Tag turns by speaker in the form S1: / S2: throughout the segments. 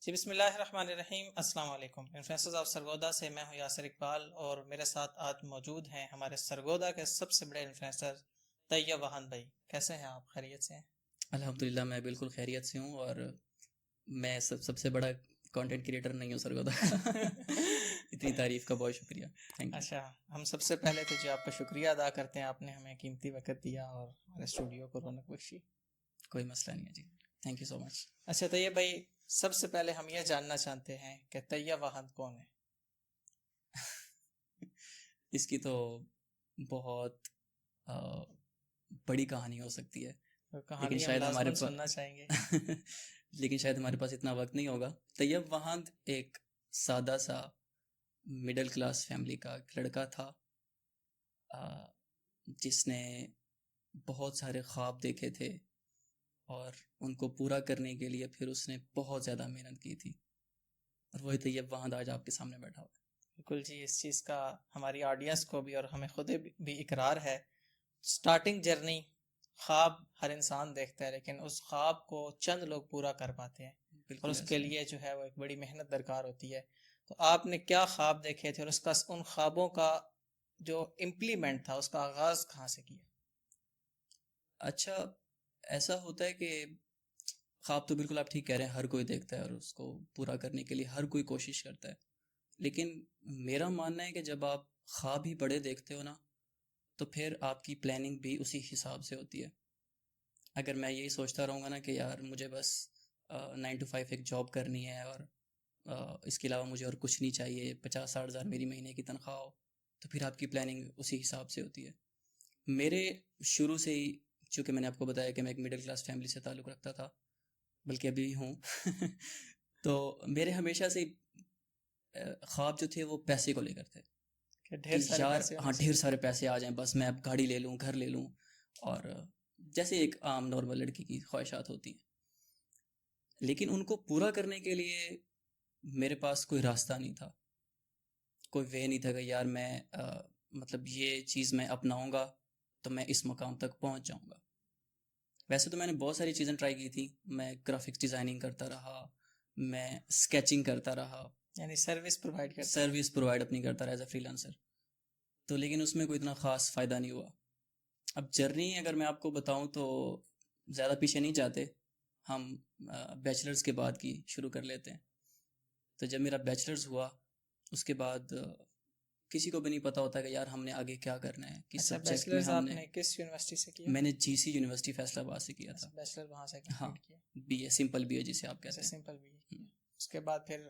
S1: جی بسم اللہ الرحمن الرحیم، السلام علیکم۔ انفلوئنسرز آف سرگودا سے میں ہوں یاسر اقبال، اور میرے ساتھ آج موجود ہیں ہمارے سرگودا کے سب سے بڑے انفلوئنسر طیب وہان بھائی۔ کیسے ہیں آپ؟ خیریت سے ہیں؟
S2: الحمدللہ میں بالکل خیریت سے ہوں، اور میں سب سے بڑا کانٹینٹ کریٹر نہیں ہوں سرگودا اتنی تعریف کا بہت شکریہ، تھینک یو۔
S1: اچھا، ہم سب سے پہلے تو جی آپ کا شکریہ ادا کرتے ہیں، آپ نے ہمیں قیمتی وقت دیا اور ہمارے اسٹوڈیو کو رونق بخشی۔
S2: کوئی مسئلہ نہیں ہے جی، تھینک یو سو مچ۔
S1: اچھا طیب بھائی، سب سے پہلے ہم یہ جاننا چاہتے ہیں کہ طیب وہان کون ہے؟
S2: اس کی تو بہت بڑی کہانی ہو سکتی ہے،
S1: تو
S2: لیکن
S1: کہانی ہم
S2: شاید ہمارے
S1: لازماً سننا چاہیں گے۔
S2: لیکن شاید ہمارے پاس اتنا وقت نہیں ہوگا۔ طیب وہاند ایک سادہ سا مڈل کلاس فیملی کا ایک لڑکا تھا، جس نے بہت سارے خواب دیکھے تھے، اور ان کو پورا کرنے کے لیے پھر اس نے بہت زیادہ محنت کی تھی، اور وہی طیب وہاند آج آپ کے سامنے بیٹھا ہوا ہے۔
S1: بالکل جی، اس چیز کا ہماری آڈینس کو بھی اور ہمیں خود بھی اقرار ہے۔ سٹارٹنگ جرنی، خواب ہر انسان دیکھتا ہے، لیکن اس خواب کو چند لوگ پورا کر پاتے ہیں، اور
S2: بالکل
S1: اس کے
S2: ایسا ہے۔
S1: لیے جو ہے وہ ایک بڑی محنت درکار ہوتی ہے۔ تو آپ نے کیا خواب دیکھے تھے، اور اس کا ان خوابوں کا جو امپلیمنٹ تھا اس کا آغاز کہاں سے کیا؟
S2: اچھا، ایسا ہوتا ہے کہ خواب تو بالکل آپ ٹھیک کہہ رہے ہیں، ہر کوئی دیکھتا ہے اور اس کو پورا کرنے کے لیے ہر کوئی کوشش کرتا ہے، لیکن میرا ماننا ہے کہ جب آپ خواب ہی بڑے دیکھتے ہو نا، تو پھر آپ کی پلاننگ بھی اسی حساب سے ہوتی ہے۔ اگر میں یہی سوچتا رہوں گا نا کہ یار مجھے بس 9 to 5 ایک جاب کرنی ہے، اور اس کے علاوہ مجھے اور کچھ نہیں چاہیے، 50-60 ہزار میری مہینے کی تنخواہ ہو، تو پھر آپ کی پلاننگ اسی حساب سے ہوتی ہے۔ میرے شروع سے ہی، چونکہ میں نے آپ کو بتایا کہ میں ایک مڈل کلاس فیملی سے تعلق رکھتا تھا، بلکہ ابھی بھی ہوں تو میرے ہمیشہ سے خواب جو تھے وہ پیسے کو لے کر تھے،
S1: کہ
S2: کہ
S1: ڈھیر سارے
S2: یار
S1: پیسے
S2: ہاں
S1: ہونے
S2: ڈھیر
S1: چاہیے۔
S2: سارے پیسے آ جائیں، بس میں اب گاڑی لے لوں، گھر لے لوں، اور جیسے ایک عام نارمل لڑکی کی خواہشات ہوتی ہیں۔ لیکن ان کو پورا کرنے کے لیے میرے پاس کوئی راستہ نہیں تھا، کوئی وے نہیں تھا کہ یار میں مطلب یہ چیز میں اپناؤں گا تو میں اس مقام تک پہنچ جاؤں گا۔ ویسے تو میں نے بہت ساری چیزیں ٹرائی کی تھی، میں گرافکس ڈیزائننگ کرتا رہا، میں اسکیچنگ کرتا رہا،
S1: یعنی سروس پرووائڈ کرتے رہے۔
S2: سروس پرووائڈ اپنی کرتا رہا ایز اے فری لانسر، تو لیکن اس میں کوئی اتنا خاص فائدہ نہیں ہوا۔ اب جرنی اگر میں آپ کو بتاؤں تو زیادہ پیچھے نہیں جاتے، ہم بیچلرز کے بعد کی شروع کر لیتے ہیں۔ تو جب میرا بیچلرز ہوا، اس کے بعد کسی کو بھی نہیں پتا ہوتا کہ یار ہم نے آگے کیا کرنا ہے، کس
S1: اچھا،
S2: سبجیکٹ میں
S1: بیچلرز
S2: ہم
S1: آپ
S2: نے۔
S1: نے کس یونیورسٹی سے کیا؟
S2: میں نے جی سی یونیورسٹی فیصل آباد سے کیا تھا۔
S1: اچھا، بیچلر وہاں سے
S2: ہاں،
S1: کمپلیٹ کیا۔
S2: بی اے، سمپل بی اے جسے آپ
S1: اچھا،
S2: کہتے ہیں۔
S1: سمپل بھی کیا۔ اس کے بعد پھر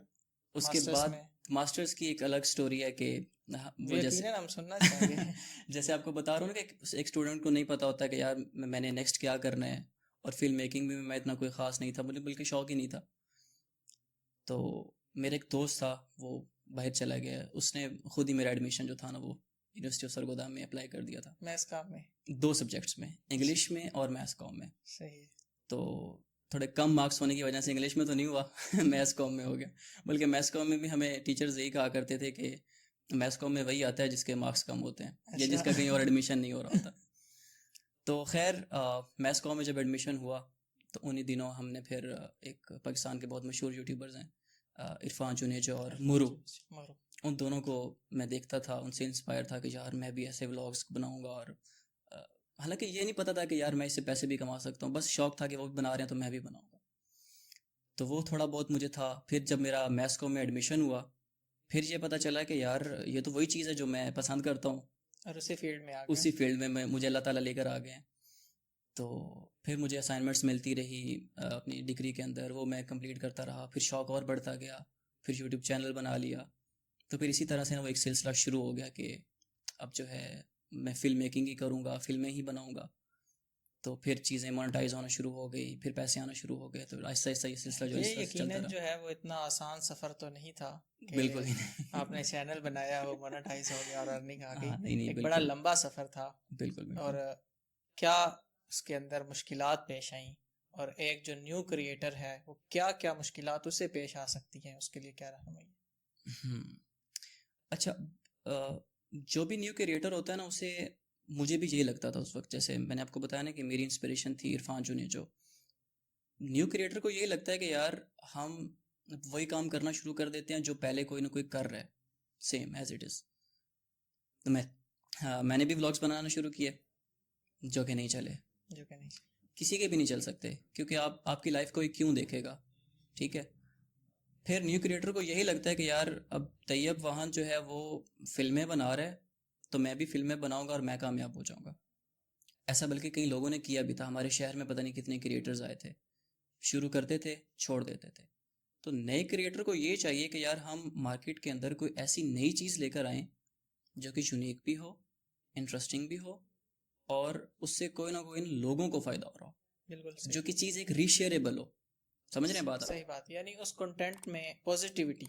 S2: اس کے
S1: ماسٹرز
S2: بعد
S1: میں؟
S2: ماسٹرز کی ایک الگ سٹوری ہے کہ وہ جیسے
S1: یقیناً ہم سننا چاہیں گے۔
S2: جیسے آپ کو بتا رہا ہوں نا کہ ایک اسٹوڈنٹ کو نہیں پتا ہوتا کہ یار میں نے نیکسٹ کیا کرنا ہے، اور فلم میکنگ میں میں اتنا کوئی خاص نہیں تھا، مجھے بلکہ شوق ہی نہیں تھا۔ تو میرے ایک دوست تھا، وہ باہر چلا گیا، اس نے خود ہی میرا ایڈمیشن جو تھا نا وہ یونیورسٹی آف سرگودا میں اپلائی کر دیا تھا،
S1: میتھس کام میں؟
S2: 2 سبجیکٹس میں، انگلش میں اور میتھس کام میں۔
S1: صحیح ہے۔
S2: تو تھوڑے کم مارکس ہونے کی وجہ سے انگلش میں تو نہیں ہوا میتھس کام میں ہو گیا، بلکہ میتھس کام میں بھی ہمیں ٹیچرز یہی کہا کرتے تھے کہ میتھس کام میں وہی آتا ہے جس کے مارکس کم ہوتے ہیں، یا جس کا کہیں اور ایڈمیشن نہیں ہو رہا ہوتا۔ تو خیر میتھس کام میں جب ایڈمیشن ہوا تو انہی دنوں ہم نے پھر ایک پاکستان کے بہت مشہور یوٹیوبرز ہیں عرفان جنیجو اور مورو، ان دونوں کو میں دیکھتا تھا، ان سے انسپائر تھا کہ یار میں بھی ایسے ولاگس بناؤں گا، اور حالانکہ یہ نہیں پتا تھا کہ یار میں اس سے پیسے بھی کما سکتا ہوں، بس شوق تھا کہ وہ بھی بنا رہے ہیں تو میں بھی بناؤں گا۔ تو وہ تھوڑا بہت مجھے تھا۔ پھر جب میرا میتھس کام میں ایڈمیشن ہوا، پھر یہ پتہ چلا کہ یار یہ تو وہی چیز ہے جو میں پسند کرتا ہوں،
S1: اور اسی فیلڈ میں آ گئے۔
S2: اسی فیلڈ میں مجھے اللہ تعالیٰ لے کر آ گئے ہیں۔ تو پھر مجھے اسائنمنٹس ملتی رہی اپنی ڈگری کے اندر، وہ میں کمپلیٹ کرتا رہا، پھر شوق اور بڑھتا گیا، پھر یوٹیوب چینل بنا لیا۔ تو پھر اسی طرح سے وہ ایک سلسلہ شروع ہو گیا کہ اب جو ہے میں فلم میکنگ ہی کروں گا، فلمیں ہی بناؤں گا۔ تو پھر چیزیں مونیٹائز ہونا شروع ہو گئی، پھر پیسے آنا شروع ہو گئے، تو آہستہ آہستہ یہ سلسلہ جو
S1: یہ
S2: اس طرح سے چلتا
S1: یقیناً
S2: رہا۔
S1: جو ہے وہ اتنا آسان سفر تو نہیں تھا کہ
S2: بالکل ہی نہیں۔
S1: آپ نے چینل بنایا، وہ مونیٹائز ہو گیا اور ارننگ آ گئی۔
S2: ہاں نہیں
S1: ایک بڑا
S2: بالکل
S1: لمبا سفر تھا۔
S2: بالکل
S1: اور کیا اس کے اندر مشکلات پیش آئیں، اور ایک جو نیو کریٹر ہے وہ کیا کیا مشکلات اسے پیش آ سکتی ہیں، اس کے لیے کیا رہنمائی؟
S2: اچھا، جو بھی نیو کریٹر ہوتا ہے نا، اسے مجھے بھی یہی لگتا تھا اس وقت، جیسے میں نے آپ کو بتایا نا کہ میری انسپریشن تھی عرفان جنیجو۔ نیو کریٹر کو یہی لگتا ہے کہ یار ہم وہی کام کرنا شروع کر دیتے ہیں جو پہلے کوئی نہ کوئی کر رہا ہے سیم ایز اٹ از. تو میں نے بھی ولاگس بنانا شروع کیے جو کہ نہیں چلے,
S1: جو کہ نہیں.
S2: کسی کے بھی نہیں چل سکتے کیونکہ آپ کی لائف کوئی کیوں دیکھے گا, ٹھیک ہے. پھر نیو کریٹر کو یہی لگتا ہے کہ یار اب طیب وہاں جو ہے وہ فلمیں بنا رہا ہے تو میں بھی فلمیں بناؤں گا اور میں کامیاب ہو جاؤں گا. ایسا بلکہ کئی لوگوں نے کیا بھی تھا, ہمارے شہر میں پتہ نہیں کتنے کریٹرز آئے تھے, شروع کرتے تھے چھوڑ دیتے تھے. تو نئے کریٹر کو یہ چاہیے کہ یار ہم مارکیٹ کے اندر کوئی ایسی نئی چیز لے کر آئیں جو کہ یونیک بھی ہو, انٹرسٹنگ بھی ہو, اور اس سے کوئی نہ کوئی لوگوں کو فائدہ ہو رہا ہو,
S1: بالکل
S2: جو کہ چیز ایک ریشیئریبل ہو. سمجھ رہے ہیں بات؟
S1: صحیح بات, یعنی اس کنٹینٹ میں
S2: پازیٹیوٹی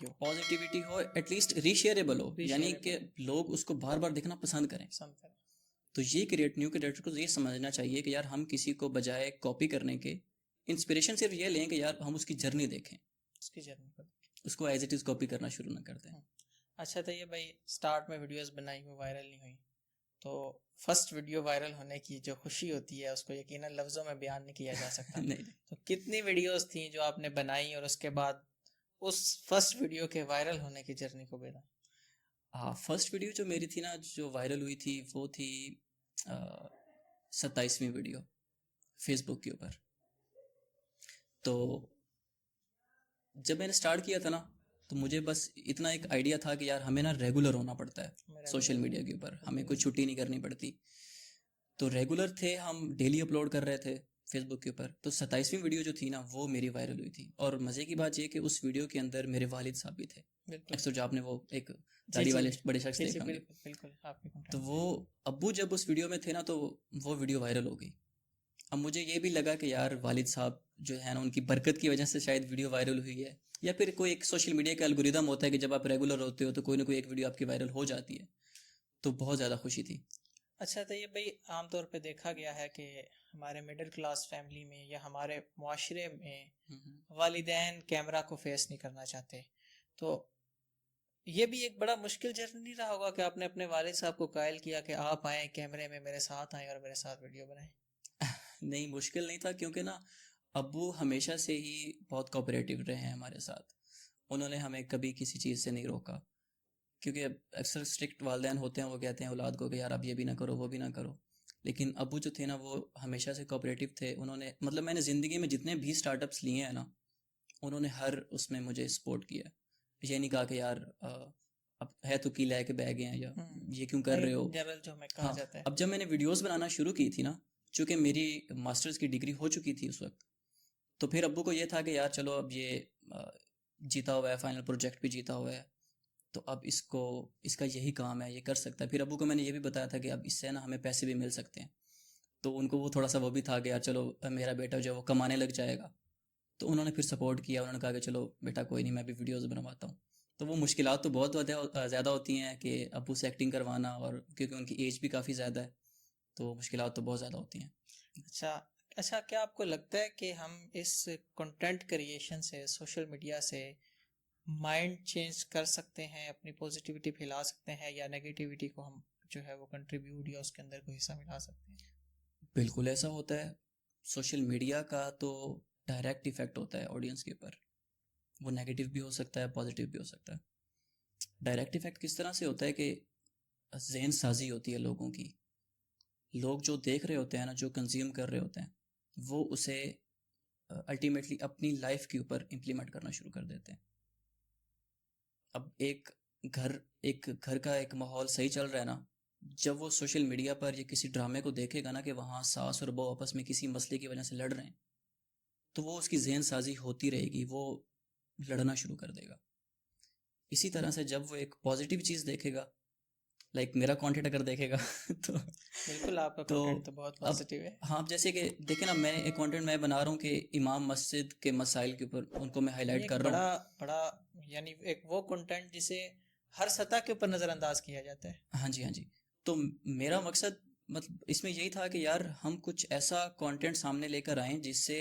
S2: ہو, ایٹ لیسٹ ریشیئریبل ہو, یعنی کہ لوگ اس کو بار بار دیکھنا پسند کریں. تو یہ نیو کریٹر کو یہ سمجھنا چاہیے کہ یار ہم کسی کو بجائے کاپی کرنے کے انسپریشن صرف یہ لیں کہ یار ہم اس کی جرنی دیکھیں, اس کو ایز اٹ از کاپی کرنا شروع نہ کر دیں.
S1: اچھا تو یہ بھائی اسٹارٹ میں ویڈیوز بنائی ہوئی وائرل نہیں ہوئی, تو فرسٹ ویڈیو وائرل ہونے کی جو خوشی ہوتی ہے اس کو یقیناً لفظوں میں بیان نہیں کیا جا سکتا.
S2: نہیں.
S1: تو کتنی ویڈیوز تھیں جو آپ نے بنائی اور اس کے بعد اس فرسٹ ویڈیو کے وائرل ہونے کی جرنی کو بیان؟
S2: ہاں, فرسٹ ویڈیو جو میری تھی نا جو وائرل ہوئی تھی وہ تھی 27ویں ویڈیو فیس بک کے اوپر. تو جب میں نے اسٹارٹ کیا تھا نا تو مجھے بس اتنا ایک آئیڈیا تھا کہ یار ہمیں نا ریگولر ہونا پڑتا ہے سوشل میڈیا کے اوپر, ہمیں کوئی چھٹی نہیں کرنی پڑتی. تو ریگولر تھے ہم, ڈیلی اپلوڈ کر رہے تھے فیس بک کے اوپر. تو 27ویں ویڈیو جو تھی نا وہ میری وائرل ہوئی تھی, اور مزے کی بات یہ کہ اس ویڈیو کے اندر میرے والد صاحب بھی تھے. اکثر جو آپ نے وہ ایک داڑھی والے بڑے شخص دیکھا ہوں گے, تو وہ ابو جب اس ویڈیو میں تھے نا تو وہ ویڈیو وائرل ہو گئی. اب مجھے یہ بھی لگا کہ یار والد صاحب جو ہے نا ان کی برکت کی وجہ سے شاید ویڈیو وائرل ہوئی ہے, یا پھر کوئی ایک سوشل میڈیا کا الگوریدم ہوتا ہے کہ جب آپ ریگولر ہوتے ہو تو کوئی نہ کوئی ایک ویڈیو آپ کی وائرل ہو جاتی ہے. تو بہت زیادہ خوشی تھی.
S1: اچھا تو یہ بھائی عام طور پہ دیکھا گیا ہے کہ ہمارے مڈل کلاس فیملی میں یا ہمارے معاشرے میں والدین کیمرہ کو فیس نہیں کرنا چاہتے, تو یہ بھی ایک بڑا مشکل جرنی نہیں رہا ہوگا کہ آپ نے اپنے والد صاحب کو قائل کیا کہ آپ آئیں کیمرے میں میرے ساتھ آئیں اور میرے ساتھ ویڈیو بنائیں؟
S2: نہیں, مشکل نہیں تھا, کیونکہ نا ابو ہمیشہ سے ہی بہت کوآپریٹیو رہے ہیں ہمارے ساتھ. انہوں نے ہمیں کبھی کسی چیز سے نہیں روکا, کیونکہ اکثر اسٹرکٹ والدین ہوتے ہیں, وہ کہتے ہیں اولاد کو کہ یار اب یہ بھی نہ کرو وہ بھی نہ کرو. لیکن ابو جو تھے نا وہ ہمیشہ سے کوآپریٹیو تھے. انہوں نے مطلب میں نے زندگی میں جتنے بھی اسٹارٹ اپس لیے ہیں نا انہوں نے ہر اس میں مجھے سپورٹ کیا. یہ نہیں کہا کہ یار اب ہے تو کی لے کے بہ گئے ہیں یا یہ کیوں کر رہے ہو.
S1: ہاں,
S2: اب جب میں نے ویڈیوز بنانا شروع کی تھی نا, چونکہ میری ماسٹرز کی ڈگری ہو چکی تھی اس وقت, تو پھر ابو کو یہ تھا کہ یار چلو اب یہ جیتا ہوا ہے, فائنل پروجیکٹ بھی جیتا ہوا ہے, تو اب اس کا یہی کام ہے, یہ کر سکتا ہے. پھر ابو کو میں نے یہ بھی بتایا تھا کہ اب اس سے نا ہمیں پیسے بھی مل سکتے ہیں. تو ان کو وہ تھوڑا سا وہ بھی تھا کہ یار چلو میرا بیٹا جو ہے وہ کمانے لگ جائے گا. تو انہوں نے پھر سپورٹ کیا, انہوں نے کہا کہ چلو بیٹا کوئی نہیں, میں بھی ویڈیوز بنواتا ہوں. تو وہ مشکلات تو بہت زیادہ ہوتی ہیں کہ ابو سے ایکٹنگ کروانا, اور کیونکہ ان کی ایج بھی کافی زیادہ ہے تو مشکلات تو بہت زیادہ ہوتی ہیں.
S1: اچھا, کیا آپ کو لگتا ہے کہ ہم اس کنٹینٹ کریشن سے, سوشل میڈیا سے مائنڈ چینج کر سکتے ہیں, اپنی پوزیٹیوٹی پھیلا سکتے ہیں, یا نیگیٹیوٹی کو ہم جو ہے وہ کنٹریبیوٹ یا اس کے اندر کوئی حصہ ملا سکتے ہیں؟
S2: بالکل ایسا ہوتا ہے. سوشل میڈیا کا تو ڈائریکٹ ایفیکٹ ہوتا ہے آڈینس کے اوپر, وہ نیگیٹیو بھی ہو سکتا ہے پازیٹیو بھی ہو سکتا ہے. ڈائریکٹ ایفیکٹ کس طرح سے ہوتا ہے کہ ذہن سازی ہوتی ہے لوگوں کی. لوگ جو دیکھ رہے ہوتے ہیں نا, جو کنزیوم کر رہے ہوتے ہیں, وہ اسے الٹیمیٹلی اپنی لائف کے اوپر امپلیمنٹ کرنا شروع کر دیتے ہیں. اب ایک گھر کا ایک ماحول صحیح چل رہا ہے نا, جب وہ سوشل میڈیا پر یا کسی ڈرامے کو دیکھے گا نا کہ وہاں ساس اور بہو آپس میں کسی مسئلے کی وجہ سے لڑ رہے ہیں, تو وہ اس کی ذہن سازی ہوتی رہے گی, وہ لڑنا شروع کر دے گا. اسی طرح سے جب وہ ایک پازیٹیو چیز دیکھے گا, لائک میرا کانٹینٹ اگر دیکھے گا تو
S1: بالکل آپ کا کانٹینٹ تو بہت پازیٹیو ہے.
S2: ہاں, جیسے کہ دیکھیں نا, میں ایک کانٹینٹ میں بنا رہا ہوں کہ امام مسجد کے مسائل کے اوپر ان کو میں ہائی لائٹ کر رہا ہوں.
S1: بڑا یعنی ایک وہ کنٹینٹ جسے ہر سطح کے اوپر نظر انداز کیا جاتا ہے.
S2: ہاں جی. تو میرا مقصد مطلب اس میں یہی تھا کہ یار ہم کچھ ایسا کانٹینٹ سامنے لے کر آئیں جس سے,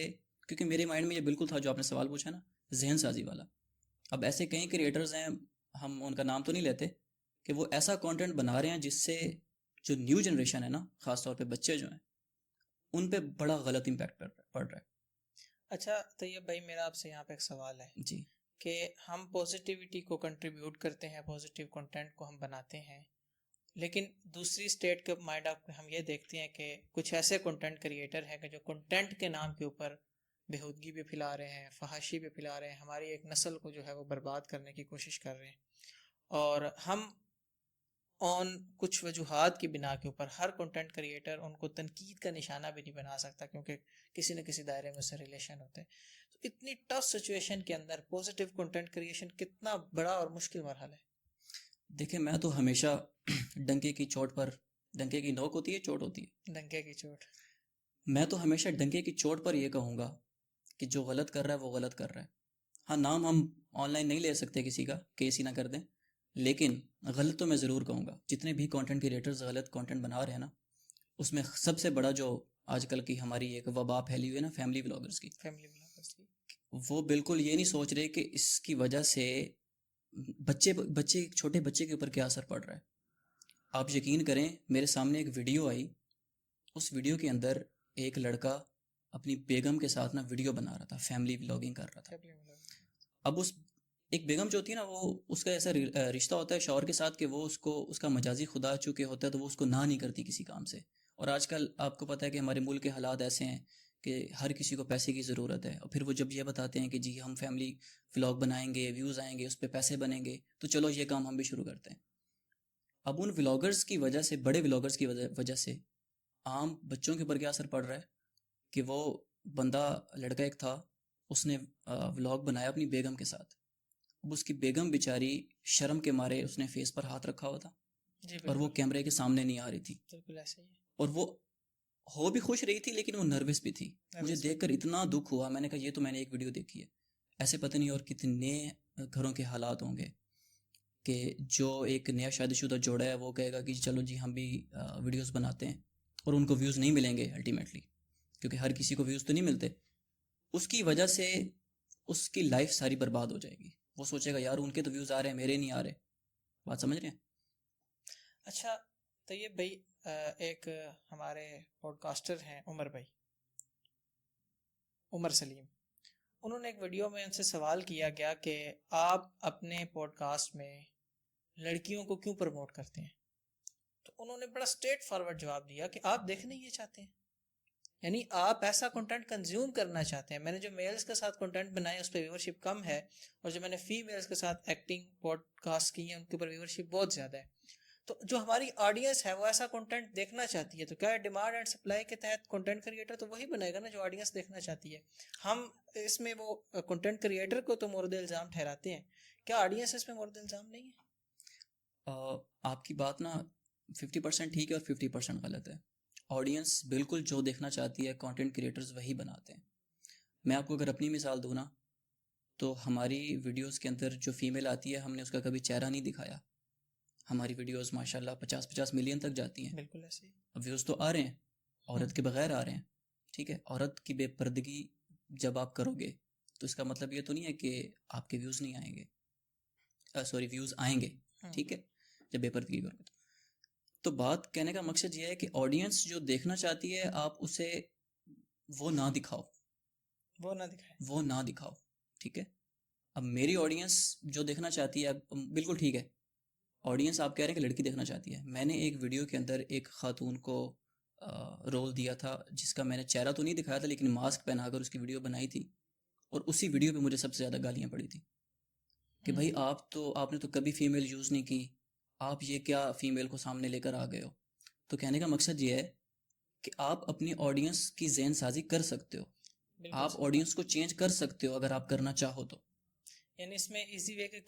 S2: کیونکہ میرے مائنڈ میں یہ بالکل تھا جو آپ نے سوال پوچھا نا, ذہن سازی والا. اب ایسے کئی کریٹرز ہیں, ہم ان کا نام تو نہیں لیتے, کہ وہ ایسا کانٹینٹ بنا رہے ہیں جس سے جو نیو جنریشن ہے نا, خاص طور پہ بچے جو ہیں, ان پہ بڑا غلط امپیکٹ پڑ رہا ہے.
S1: اچھا تو یہ بھائی میرا آپ سے یہاں پہ ایک سوال ہے
S2: جی.
S1: کہ ہم پازیٹیوٹی کو کنٹریبیوٹ کرتے ہیں، پازیٹیو کنٹینٹ کو ہم بناتے ہیں، لیکن دوسری اسٹیٹ کے مائنڈ آف ہم یہ دیکھتے ہیں کہ کچھ ایسے کنٹینٹ کریٹر ہیں کہ جو کنٹینٹ کے نام کے اوپر بےہودگی بھی پھیلا رہے ہیں، فحاشی بھی پھیلا رہے ہیں، ہماری ایک نسل کو جو ہے وہ برباد کرنے کی کوشش کر رہے ہیں، اور ہم کچھ وجوہات کی بنا کے اوپر ہر کنٹینٹ کریٹر ان کو تنقید کا نشانہ بھی نہیں بنا سکتا، کیونکہ کسی نہ کسی دائرے میں اس سے ریلیشن ہوتے ہیں. تو اتنی ٹف سچویشن کے اندر پازیٹیو کنٹینٹ کریشن کتنا بڑا اور مشکل مرحلہ ہے.
S2: دیکھیں میں تو ہمیشہ ڈنکے کی چوٹ پر، ڈنکے کی نوک ہوتی ہے، چوٹ ہوتی ہے،
S1: ڈنکے کی چوٹ.
S2: میں تو ہمیشہ ڈنکے کی چوٹ پر یہ کہوں گا کہ جو غلط کر رہا ہے وہ غلط کر رہا ہے. ہاں نام ہم آن لائن نہیں لے سکتے کسی کا، کیس ہی نہ کر دیں، لیکن غلط تو میں ضرور کہوں گا. جتنے بھی کانٹینٹ کریٹرز غلط کانٹینٹ بنا رہے ہیں نا، اس میں سب سے بڑا جو آج کل کی ہماری ایک وبا پھیلی ہوئی ہے نا فیملی ولاگرز کی،
S1: فیملی بلاگرز کی.
S2: وہ بالکل یہ نہیں سوچ رہے کہ اس کی وجہ سے چھوٹے بچے کے اوپر کیا اثر پڑ رہا ہے. آپ یقین کریں، میرے سامنے ایک ویڈیو آئی، اس ویڈیو کے اندر ایک لڑکا اپنی بیگم کے ساتھ نا ویڈیو بنا رہا تھا، فیملی ولاگنگ کر رہا تھا. اب اس ایک بیگم جو ہوتی ہے نا، وہ اس کا ایسا رشتہ ہوتا ہے شوہر کے ساتھ کہ وہ اس کا مجازی خدا چکے ہوتا ہے، تو وہ اس کو نہ نہیں کرتی کسی کام سے. اور آج کل آپ کو پتہ ہے کہ ہمارے ملک کے حالات ایسے ہیں کہ ہر کسی کو پیسے کی ضرورت ہے، اور پھر وہ جب یہ بتاتے ہیں کہ جی ہم فیملی ولاگ بنائیں گے، ویوز آئیں گے، اس پہ پیسے بنیں گے، تو چلو یہ کام ہم بھی شروع کرتے ہیں. اب ان ولاگرز کی وجہ سے، بڑے ولاگرز کی وجہ سے عام بچوں کے اوپر کیا اثر پڑ رہا ہے کہ وہ بندہ، لڑکا ایک تھا، اس نے ولاگ بنایا اپنی بیگم کے ساتھ. اب اس کی بیگم بیچاری شرم کے مارے اس نے فیس پر ہاتھ رکھا ہوا تھا،
S1: جی
S2: اور وہ کیمرے کے سامنے نہیں آ رہی تھی،
S1: بالکل ایسے ہی.
S2: اور وہ ہو بھی خوش رہی تھی لیکن وہ نروس بھی تھی. مجھے دیکھ کر اتنا دکھ ہوا، میں نے کہا یہ تو میں نے ایک ویڈیو دیکھی ہے، ایسے پتہ نہیں اور کتنے گھروں کے حالات ہوں گے کہ جو ایک نیا شادی شدہ جوڑا ہے وہ کہے گا کہ چلو جی ہم بھی ویڈیوز بناتے ہیں، اور ان کو ویوز نہیں ملیں گے الٹیمیٹلی، کیونکہ ہر کسی کو ویوز تو نہیں ملتے. اس کی وجہ سے اس کی لائف ساری برباد ہو جائے گی. وہ سوچے گا یار ان کے تو ویوز آ رہے ہیں، میرے نہیں آ رہے. بات سمجھ رہے ہیں؟
S1: اچھا طیب بھائی، ایک ہمارے پوڈ کاسٹر ہیں عمر بھائی، عمر سلیم، انہوں نے ایک ویڈیو میں ان سے سوال کیا گیا کہ آپ اپنے پوڈ کاسٹ میں لڑکیوں کو کیوں پروموٹ کرتے ہیں؟ تو انہوں نے بڑا سٹریٹ فارورڈ جواب دیا کہ آپ دیکھنا یہ چاہتے ہیں، یعنی آپ ایسا کنٹینٹ کنزیوم کرنا چاہتے ہیں. میں نے جو میلز کے ساتھ کنٹینٹ بنائے اس پہ ویورشپ کم ہے، اور جو میں نے فیمیلز کے ساتھ ایکٹنگ پوڈ کاسٹ کی ہیں ان کے اوپر ویورشپ بہت زیادہ ہے. تو جو ہماری آڈینس ہے وہ ایسا کنٹینٹ دیکھنا چاہتی ہے، تو کیا ڈیمانڈ اینڈ سپلائی کے تحت کنٹینٹ کریٹر تو وہی بنائے گا نا جو آڈینس دیکھنا چاہتی ہے. ہم اس میں وہ کنٹینٹ کریٹر کو تو مورد الزام ٹھہراتے ہیں، کیا آڈینس اس میں مورد الزام نہیں ہے؟
S2: آپ کی بات نا 50% ٹھیک ہے اور 50% غلط ہے. آڈینس بالکل جو دیکھنا چاہتی ہے کانٹینٹ کریٹرز وہی بناتے ہیں. میں آپ کو اگر اپنی مثال دوں نا، تو ہماری ویڈیوز کے اندر جو فیمیل آتی ہے ہم نے اس کا کبھی چہرہ نہیں دکھایا. ہماری ویڈیوز ماشاءاللہ 50 ملین تک جاتی ہیں.
S1: بالکل ایسے ہی.
S2: اب ویوز تو آ رہے ہیں، عورت کے بغیر آ رہے ہیں، ٹھیک ہے. عورت کی بے پردگی جب آپ کرو گے تو اس کا مطلب یہ تو نہیں ہے کہ آپ کے ویوز نہیں آئیں گے، ویوز آئیں گے، ٹھیک ہے، جب بے پردگی کرو گے. تو بات کہنے کا مقصد یہ ہے کہ آڈینس جو دیکھنا چاہتی ہے آپ اسے وہ نہ دکھاؤ، وہ نہ دکھاؤ، ٹھیک ہے. اب میری آڈینس جو دیکھنا چاہتی ہے بالکل ٹھیک ہے. آڈینس آپ کہہ رہے ہیں کہ لڑکی دیکھنا چاہتی ہے. میں نے ایک ویڈیو کے اندر ایک خاتون کو رول دیا تھا جس کا میں نے چہرہ تو نہیں دکھایا تھا لیکن ماسک پہنا کر اس کی ویڈیو بنائی تھی، اور اسی ویڈیو پہ مجھے سب سے زیادہ گالیاں پڑی تھی کہ بھائی آپ نے تو کبھی فیمیل یوز نہیں کی، آپ یہ کیا فیمیل کو سامنے لے کر آ گئے ہو. تو کہنے کا مقصد یہ ہے کہ آپ اپنی آڈینس کی ذہن سازی کر سکتے ہو، آپ آڈینس کو چینج کر سکتے ہو اگر آپ کرنا چاہو تو.
S1: یعنی اس میں ایزی وے کہ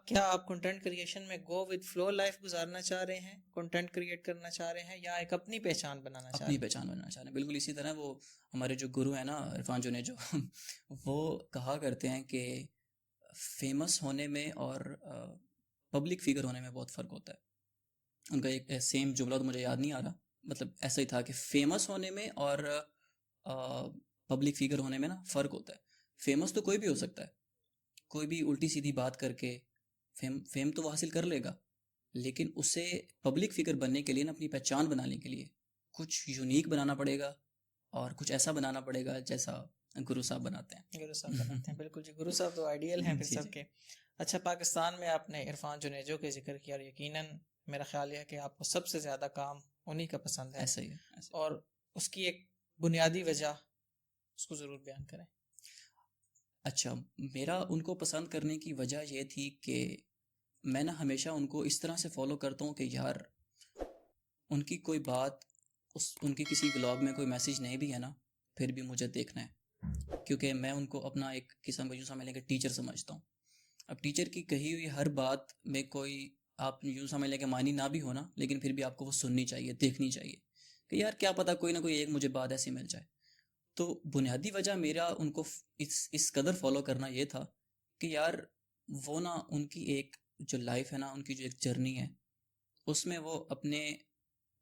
S1: کیا آپ کنٹینٹ کریشن میں گو وتھ فلو لائف گزارنا چاہ رہے ہیں، کنٹینٹ کریٹ کرنا چاہ رہے ہیں، یا ایک اپنی پہچان بنانا چاہ رہے ہیں؟
S2: اپنی پہچان بنانا چاہ رہے ہیں. بالکل اسی طرح وہ ہمارے جو گرو ہیں نا عرفان جونیجو، وہ کہا کرتے ہیں کہ فیمس ہونے میں اور پبلک فگر ہونے میں بہت فرق ہوتا ہے. ان کا ایک سیم جملہ تو مجھے یاد نہیں آ رہا، مطلب ایسا ہی تھا کہ فیمس ہونے میں اور پبلک فگر ہونے میں نا فرق ہوتا ہے. فیمس تو کوئی بھی ہو سکتا ہے، کوئی بھی الٹی سیدھی بات کر کے فیم تو وہ حاصل کر لے گا، لیکن اسے پبلک فگر بننے کے لیے نا، اپنی پہچان بنانے کے لیے کچھ یونیک بنانا پڑے گا، اور کچھ ایسا بنانا پڑے گا جیسا گرو صاحب بناتے ہیں.
S1: گرو صاحب بناتے ہیں. بالکل جی, گرو صاحب تو آئیڈیل ہیں پھر
S2: جی
S1: سب
S2: جی.
S1: کے. اچھا, پاکستان میں آپ نے عرفان جنیجو کے ذکر کیا, اور یقیناً میرا خیال ہے کہ آپ کو سب سے زیادہ کام انہی کا پسند ہے,
S2: ایسا ہی ہے, ایسا.
S1: اور اس کی ایک بنیادی وجہ اس کو ضرور بیان کریں.
S2: اچھا, میرا ان کو پسند کرنے کی وجہ یہ تھی کہ میں نا ہمیشہ ان کو اس طرح سے فالو کرتا ہوں کہ یار ان کی کوئی بات, ان کی کسی ولاگ میں کوئی میسیج نہیں بھی ہے نا, پھر بھی مجھے دیکھنا ہے, کیونکہ میں ان کو اپنا ایک قسم کا یوں سمجھ لیں کہ ٹیچر سمجھتا ہوں. اب ٹیچر کی کہی ہوئی ہر بات میں کوئی آپ یوں سمجھ لیں کہ مانی نہ بھی ہونا, لیکن پھر بھی آپ کو وہ سننی چاہیے, دیکھنی چاہیے کہ یار کیا پتہ کوئی نہ کوئی ایک مجھے بات ایسی مل جائے. تو بنیادی وجہ میرا ان کو اس قدر فالو کرنا یہ تھا کہ یار وہ نا ان کی ایک جو لائف ہے نا, ان کی جو ایک جرنی ہے, اس میں وہ اپنے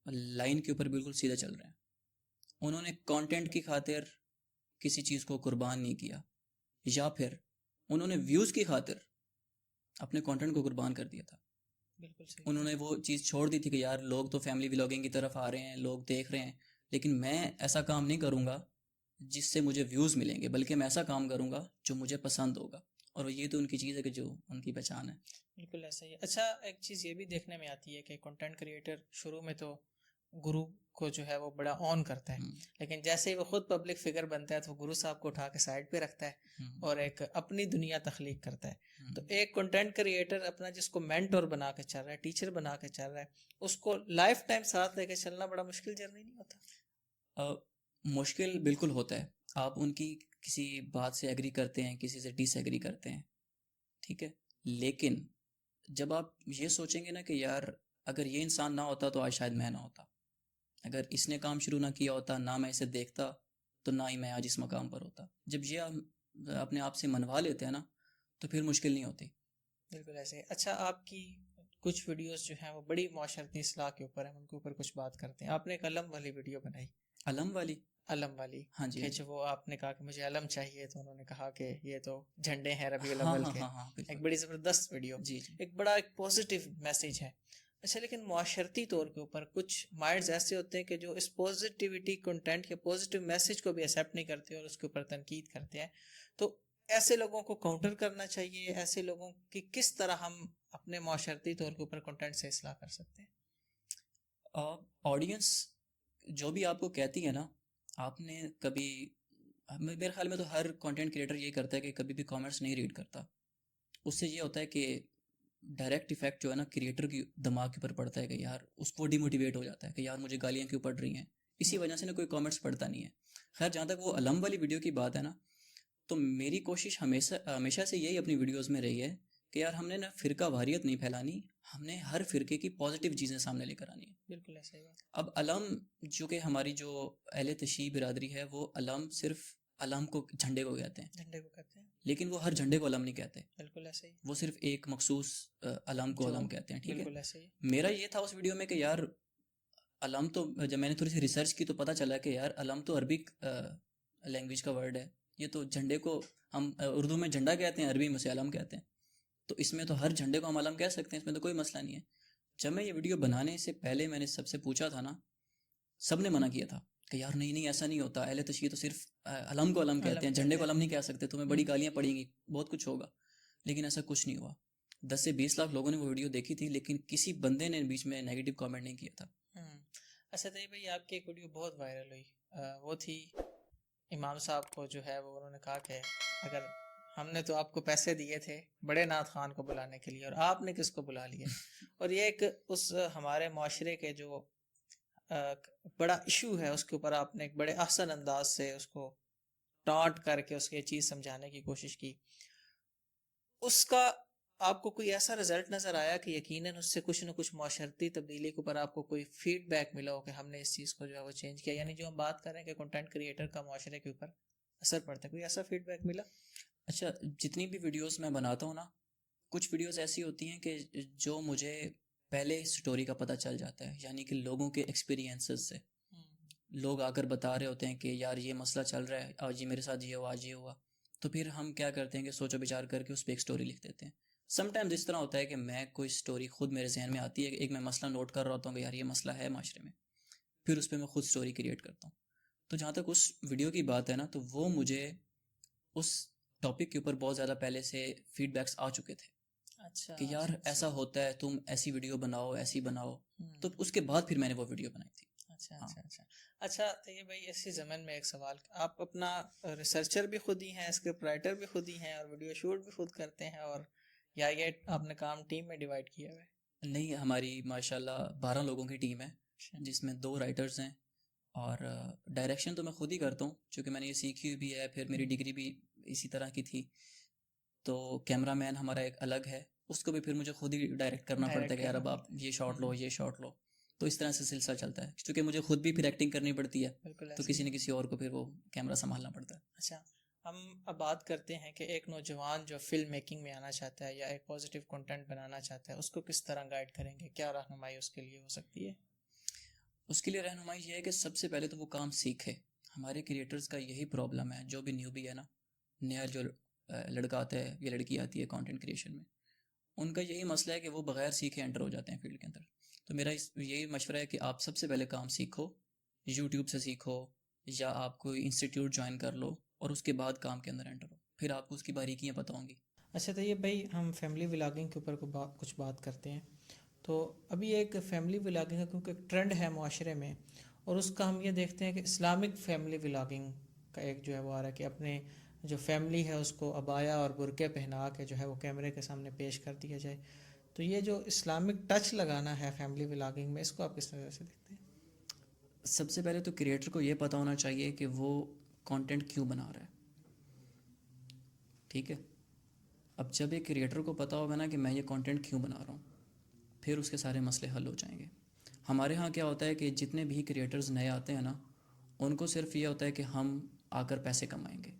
S2: لائن کے اوپر بالکل سیدھے چل رہے ہیں. انہوں نے کانٹینٹ کی خاطر کسی چیز کو قربان نہیں کیا, یا پھر انہوں نے ویوز کی خاطر اپنے کانٹینٹ کو قربان کر دیا تھا.
S1: بالکل صحیح.
S2: انہوں نے وہ چیز چھوڑ دی تھی کہ یار لوگ تو فیملی ولاگنگ کی طرف آ رہے ہیں, لوگ دیکھ رہے ہیں, لیکن میں ایسا کام نہیں کروں گا جس سے مجھے ویوز ملیں گے, بلکہ میں ایسا کام کروں گا جو مجھے پسند ہوگا, اور یہ تو ان کی چیز ہے کہ جو ان کی پہچان ہے.
S1: بالکل ایسا ہی ہے. اچھا, ایک چیز یہ بھی دیکھنے میں آتی ہے کہ کنٹینٹ کریٹر شروع میں تو گرو کو جو ہے وہ بڑا آن کرتا ہے, لیکن جیسے ہی وہ خود پبلک فگر بنتا ہے تو وہ گرو صاحب کو اٹھا کے سائڈ پہ رکھتا ہے اور ایک اپنی دنیا تخلیق کرتا ہے. تو ایک کنٹینٹ کریٹر اپنا جس کو مینٹور بنا کے چل رہا ہے, ٹیچر بنا کے چل رہا ہے, اس کو لائف ٹائم ساتھ لے کے چلنا بڑا مشکل جرنی نہیں ہوتا؟
S2: مشکل بالکل ہوتا ہے. آپ ان کی کسی بات سے ایگری کرتے ہیں, کسی سے ڈس ایگری کرتے ہیں, ٹھیک ہے, لیکن جب آپ یہ سوچیں گے نا کہ یار اگر یہ انسان نہ ہوتا تو آج شاید میں نہ ہوتا, اگر اس نے کام شروع نہ کیا ہوتا, نہ میں اسے دیکھتا, تو نہ ہی میں آج اس مقام پر ہوتا. جب یہ آپ اپنے آپ سے منوا لیتے ہیں نا, تو پھر مشکل نہیں ہوتی.
S1: بالکل ایسے. اچھا, آپ کی کچھ ویڈیوز جو ہیں وہ بڑی معاشرتی اصلاح کے اوپر ہیں, ان کے اوپر کچھ بات کرتے ہیں. آپ نے ایک علم والی ویڈیو بنائی.
S2: علم والی؟
S1: علم والی,
S2: ہاں جی.
S1: کہ جو وہ آپ نے کہا کہ مجھے علم چاہیے, تو انہوں نے کہا کہ یہ تو جھنڈے ہیں ربیع
S2: ہاں
S1: الاول
S2: ہاں
S1: کے.
S2: ہاں,
S1: ایک بڑی زبردست ویڈیو,
S2: جی جی.
S1: ایک بڑا ایک پازیٹیو میسیج ہے. اچھا, لیکن معاشرتی طور کے اوپر کچھ مائنڈز ایسے ہوتے ہیں کہ جو اس پازیٹیوٹی کنٹینٹ یا پازیٹیو میسیج کو بھی ایکسیپٹ نہیں کرتے اور اس کے اوپر تنقید کرتے ہیں. تو ایسے لوگوں کو کاؤنٹر کرنا چاہیے, ایسے لوگوں کی کس طرح ہم اپنے معاشرتی طور کے اوپر کنٹینٹ سے اصلاح کر سکتے ہیں؟
S2: آڈینس جو بھی آپ کو کہتی ہے نا, آپ نے کبھی, میرے خیال میں تو ہر کنٹینٹ کریٹر یہ کرتا ہے کہ کبھی بھی کامنٹس نہیں ریڈ کرتا. اس سے یہ ہوتا ہے کہ ڈائریکٹ ایفیکٹ جو ہے نا کریٹر کی دماغ کے اوپر پڑتا ہے کہ یار اس کو ڈی موٹیویٹ ہو جاتا ہے کہ یار مجھے گالیاں کیوں پڑ رہی ہیں, اسی وجہ سے نا کوئی کامنٹس پڑھتا نہیں ہے. خیر, جہاں تک وہ علم والی ویڈیو کی بات ہے نا, تو میری کوشش ہمیشہ سے یہی اپنی ویڈیوز میں رہی ہے کہ یار ہم نے نا فرقہ واریت نہیں پھیلانی, ہم نے ہر فرقے کی پازیٹیو چیزیں سامنے لے کر آنی ہے.
S1: بالکل ایسا ہی بات.
S2: اب علم جو کہ ہماری جو اہل تشیع برادری ہے, وہ علم صرف علم کو, جھنڈے کو کہتے ہیں,
S1: جھنڈے کو کہتے ہیں,
S2: لیکن وہ ہر جھنڈے کو علم نہیں کہتے.
S1: بالکل ایسا ہی.
S2: وہ صرف ایک مخصوص علم کو علم کہتے ہیں, ٹھیک ہے.
S1: بالکل ایسا ہی.
S2: میرا یہ تھا اس ویڈیو میں کہ یار علم تو, جب میں نے تھوڑی سی ریسرچ کی تو پتہ چلا کہ یار علم تو عربک لینگویج کا ورڈ ہے. یہ تو جھنڈے کو ہم اردو میں جھنڈا کہتے ہیں, عربی میں اسے علم کہتے ہیں, تو اس میں تو ہر جھنڈے کو ہم علم کہہ سکتے ہیں, اس میں تو کوئی مسئلہ نہیں ہے. جب میں یہ ویڈیو بنانے سے پہلے میں نے سب سے پوچھا تھا نا, سب نے منع کیا تھا کہ یار نہیں ایسا نہیں ہوتا, اہل تشیع تو صرف علم کو علم کہتے ہیں, جھنڈے کو علم نہیں کہہ سکتے, تمہیں بڑی گالیاں پڑیں گی, بہت کچھ ہوگا. لیکن ایسا کچھ نہیں ہوا. 10 سے 20 لاکھ لوگوں نے وہ ویڈیو دیکھی تھی, لیکن کسی بندے نے بیچ میں نیگیٹو کامنٹ نہیں کیا تھا.
S1: اچھا طیب بھائی, آپ کی ایک ویڈیو بہت وائرل ہوئی, وہ تھی امام صاحب کو جو ہے وہ انہوں نے کہا کہ اگر ہم نے تو آپ کو پیسے دیے تھے بڑے نعت خان کو بلانے کے لیے, اور آپ نے کس کو بلا لیا. اور یہ ایک اس ہمارے معاشرے کے جو بڑا ایشو ہے, اس کے اوپر آپ نے ایک بڑے احسن انداز سے اس کو ٹانٹ کر کے اس کی چیز سمجھانے کی کوشش کی. اس کا آپ کو کوئی ایسا رزلٹ نظر آیا کہ یقیناً اس سے کچھ نہ کچھ معاشرتی تبدیلی کے اوپر آپ کو کوئی فیڈ بیک ملا ہو کہ ہم نے اس چیز کو جو ہے وہ چینج کیا, یعنی جو ہم بات کر رہے ہیں کہ کنٹینٹ کریٹر کا معاشرے کے اوپر اثر پڑتا ہے, کوئی ایسا فیڈ بیک ملا؟
S2: اچھا, جتنی بھی ویڈیوز میں بناتا ہوں نا, کچھ ویڈیوز ایسی ہوتی ہیں کہ جو مجھے پہلے سٹوری کا پتہ چل جاتا ہے, یعنی کہ لوگوں کے ایکسپیرینسز سے. لوگ آ کر بتا رہے ہوتے ہیں کہ یار یہ مسئلہ چل رہا ہے, آج یہ میرے ساتھ یہ ہوا, آج یہ ہوا. تو پھر ہم کیا کرتے ہیں کہ سوچو بچار کر کے اس پہ ایک سٹوری لکھ دیتے ہیں. سم ٹائمز اس طرح ہوتا ہے کہ میں کوئی سٹوری خود میرے ذہن میں آتی ہے, ایک میں مسئلہ نوٹ کر رہا ہوتا ہوں کہ یار یہ مسئلہ ہے معاشرے میں, پھر اس پہ میں خود سٹوری کریٹ کرتا ہوں. تو جہاں تک اس ویڈیو کی بات ہے نا, تو وہ مجھے اس ٹاپک کے اوپر بہت زیادہ پہلے سے فیڈ بیکس آ چکے تھے
S1: اچھا
S2: کہ یار ایسا ہوتا ہے، تم ایسی ویڈیو بناؤ، ایسی بناؤ. تو اس کے بعد پھر میں نے وہ ویڈیو بنائی تھی.
S1: اچھا اچھا اچھا اچھا. تو یہ بھائی اسی زمن میں ایک سوال، آپ اپنا ریسرچر بھی خود ہی ہیں، اسکرپٹ رائٹر بھی خود ہی ہیں، اور ویڈیو شوٹ بھی خود کرتے ہیں، اور یا یہ آپ نے کام ٹیم میں ڈیوائڈ کیا ہوا ہے؟
S2: نہیں، ہماری ماشاءاللہ 12 لوگوں کی ٹیم ہے، جس میں 2 رائٹرز ہیں، اور ڈائریکشن تو میں خود ہی کرتا ہوں چونکہ میں نے یہ سیکھی ہوئی بھی ہے، پھر میری ڈگری بھی اسی طرح کی تھی. تو کیمرہ مین ہمارا ایک الگ ہے، اس کو بھی پھر مجھے خود ہی ڈائریکٹ کرنا پڑتا ہے کہ یار اب آپ یہ شاٹ لو، یہ شاٹ لو. تو اس طرح سے سلسلہ چلتا ہے، کیونکہ مجھے خود بھی پھر ایکٹنگ کرنی پڑتی ہے،
S1: بالکل
S2: تو کسی نہ کسی اور کو پھر وہ کیمرہ سنبھالنا پڑتا ہے.
S1: اچھا، ہم اب بات کرتے ہیں کہ ایک نوجوان جو فلم میکنگ میں آنا چاہتا ہے یا ایک پازیٹیو کنٹینٹ بنانا چاہتا ہے، اس کو کس طرح گائیڈ کریں گے؟ کیا رہنمائی اس کے لیے ہو سکتی ہے؟
S2: اس کے لیے رہنمائی یہ ہے کہ سب سے پہلے تو وہ کام سیکھے. ہمارے کریٹرز کا یہی پرابلم ہے، جو بھی نیوبی ہے نا، نیا جو لڑکا آتا ہے یا لڑکی آتی ہے کانٹینٹ کریشن میں، ان کا یہی مسئلہ ہے کہ وہ بغیر سیکھے انٹر ہو جاتے ہیں فیلڈ کے اندر. تو میرا یہی مشورہ ہے کہ آپ سب سے پہلے کام سیکھو، یوٹیوب سے سیکھو یا آپ کوئی انسٹیٹیوٹ جوائن کر لو، اور اس کے بعد کام کے اندر انٹر ہو، پھر آپ کو اس کی باریکیاں پتہ ہوں گی.
S1: اچھا، تو یہ بھائی ہم فیملی ولاگنگ کے اوپر کچھ بات کرتے ہیں. تو ابھی ایک فیملی ولاگنگ کا کیونکہ ایک ٹرینڈ ہے معاشرے میں، اور اس کا ہم یہ دیکھتے ہیں کہ اسلامک فیملی ولاگنگ کا ایک جو ہے وہ آ رہا ہے کہ اپنے جو فیملی ہے اس کو عبایا اور برقعے پہنا کے جو ہے وہ کیمرے کے سامنے پیش کر دیا جائے. تو یہ جو اسلامک ٹچ لگانا ہے فیملی ولاگنگ میں، اس کو آپ کس طرح سے دیکھتے ہیں؟
S2: سب سے پہلے تو کریٹر کو یہ پتہ ہونا چاہیے کہ وہ کانٹینٹ کیوں بنا رہا ہے. ٹھیک ہے، اب جب ایک کریٹر کو پتہ ہوگا نا کہ میں یہ کانٹینٹ کیوں بنا رہا ہوں، پھر اس کے سارے مسئلے حل ہو جائیں گے. ہمارے ہاں کیا ہوتا ہے کہ جتنے بھی کریٹرز نئے آتے ہیں نا، ان کو صرف یہ ہوتا ہے کہ ہم آ کر پیسے کمائیں گے.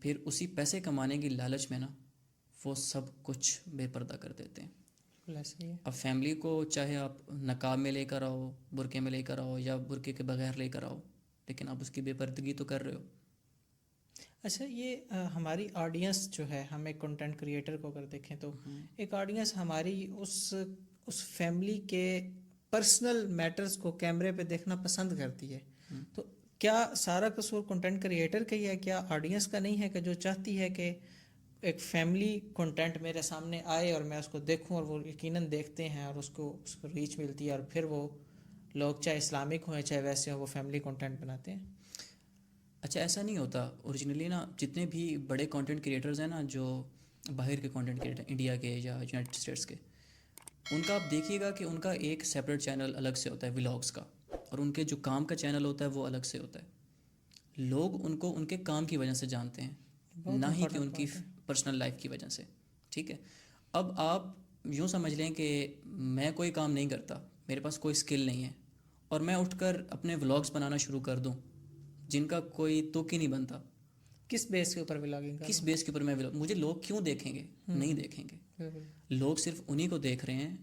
S2: پھر اسی پیسے کمانے کی لالچ میں نا وہ سب کچھ بے پردہ کر دیتے ہیں.
S1: بالکل ایسا ہی ہے.
S2: اب فیملی کو چاہے آپ نقاب میں لے کر آؤ، برقعے میں لے کر آؤ، یا برقعے کے بغیر لے کر آؤ، لیکن آپ اس کی بے پردگی تو کر رہے ہو.
S1: اچھا، یہ ہماری آڈینس جو ہے، ہم ایک کنٹینٹ کریٹر کو اگر دیکھیں تو ایک آڈینس ہماری اس فیملی کے پرسنل میٹرز کو کیمرے پہ دیکھنا پسند کرتی ہے. تو کیا سارا قصور کنٹینٹ کریٹر کا ہی ہے؟ کیا آڈینس کا نہیں ہے کہ جو چاہتی ہے کہ ایک فیملی کنٹینٹ میرے سامنے آئے اور میں اس کو دیکھوں، اور وہ یقیناً دیکھتے ہیں اور اس کو ریچ ملتی ہے، اور پھر وہ لوگ چاہے اسلامک ہوں چاہے ویسے ہوں وہ فیملی کنٹینٹ بناتے ہیں؟
S2: اچھا، ایسا نہیں ہوتا. اوریجنلی نا جتنے بھی بڑے کانٹینٹ کریٹرز ہیں نا، جو باہر کے کانٹینٹ کریٹر، انڈیا کے یا یونائٹڈ اسٹیٹس کے، ان کا آپ دیکھیے گا کہ ان کا ایک سیپریٹ چینل الگ سے ہوتا ہے ولاگس کا، اور ان کے جو کام کا چینل ہوتا ہے وہ الگ سے ہوتا ہے. لوگ ان کو ان کے کام کی وجہ سے جانتے ہیں، نہ ہی کہ ان کی پرسنل لائف کی وجہ سے. ٹھیک ہے، اب آپ یوں سمجھ لیں کہ میں کوئی کام نہیں کرتا، میرے پاس کوئی اسکل نہیں ہے، اور میں اٹھ کر اپنے ولاگس بنانا شروع کر دوں جن کا کوئی توق ہی نہیں بنتا.
S1: کس بیس کے اوپر ولاگنگ؟
S2: کس بیس کے اوپر میں مجھے لوگ کیوں دیکھیں گے؟ نہیں دیکھیں گے. لوگ صرف انہی کو دیکھ رہے ہیں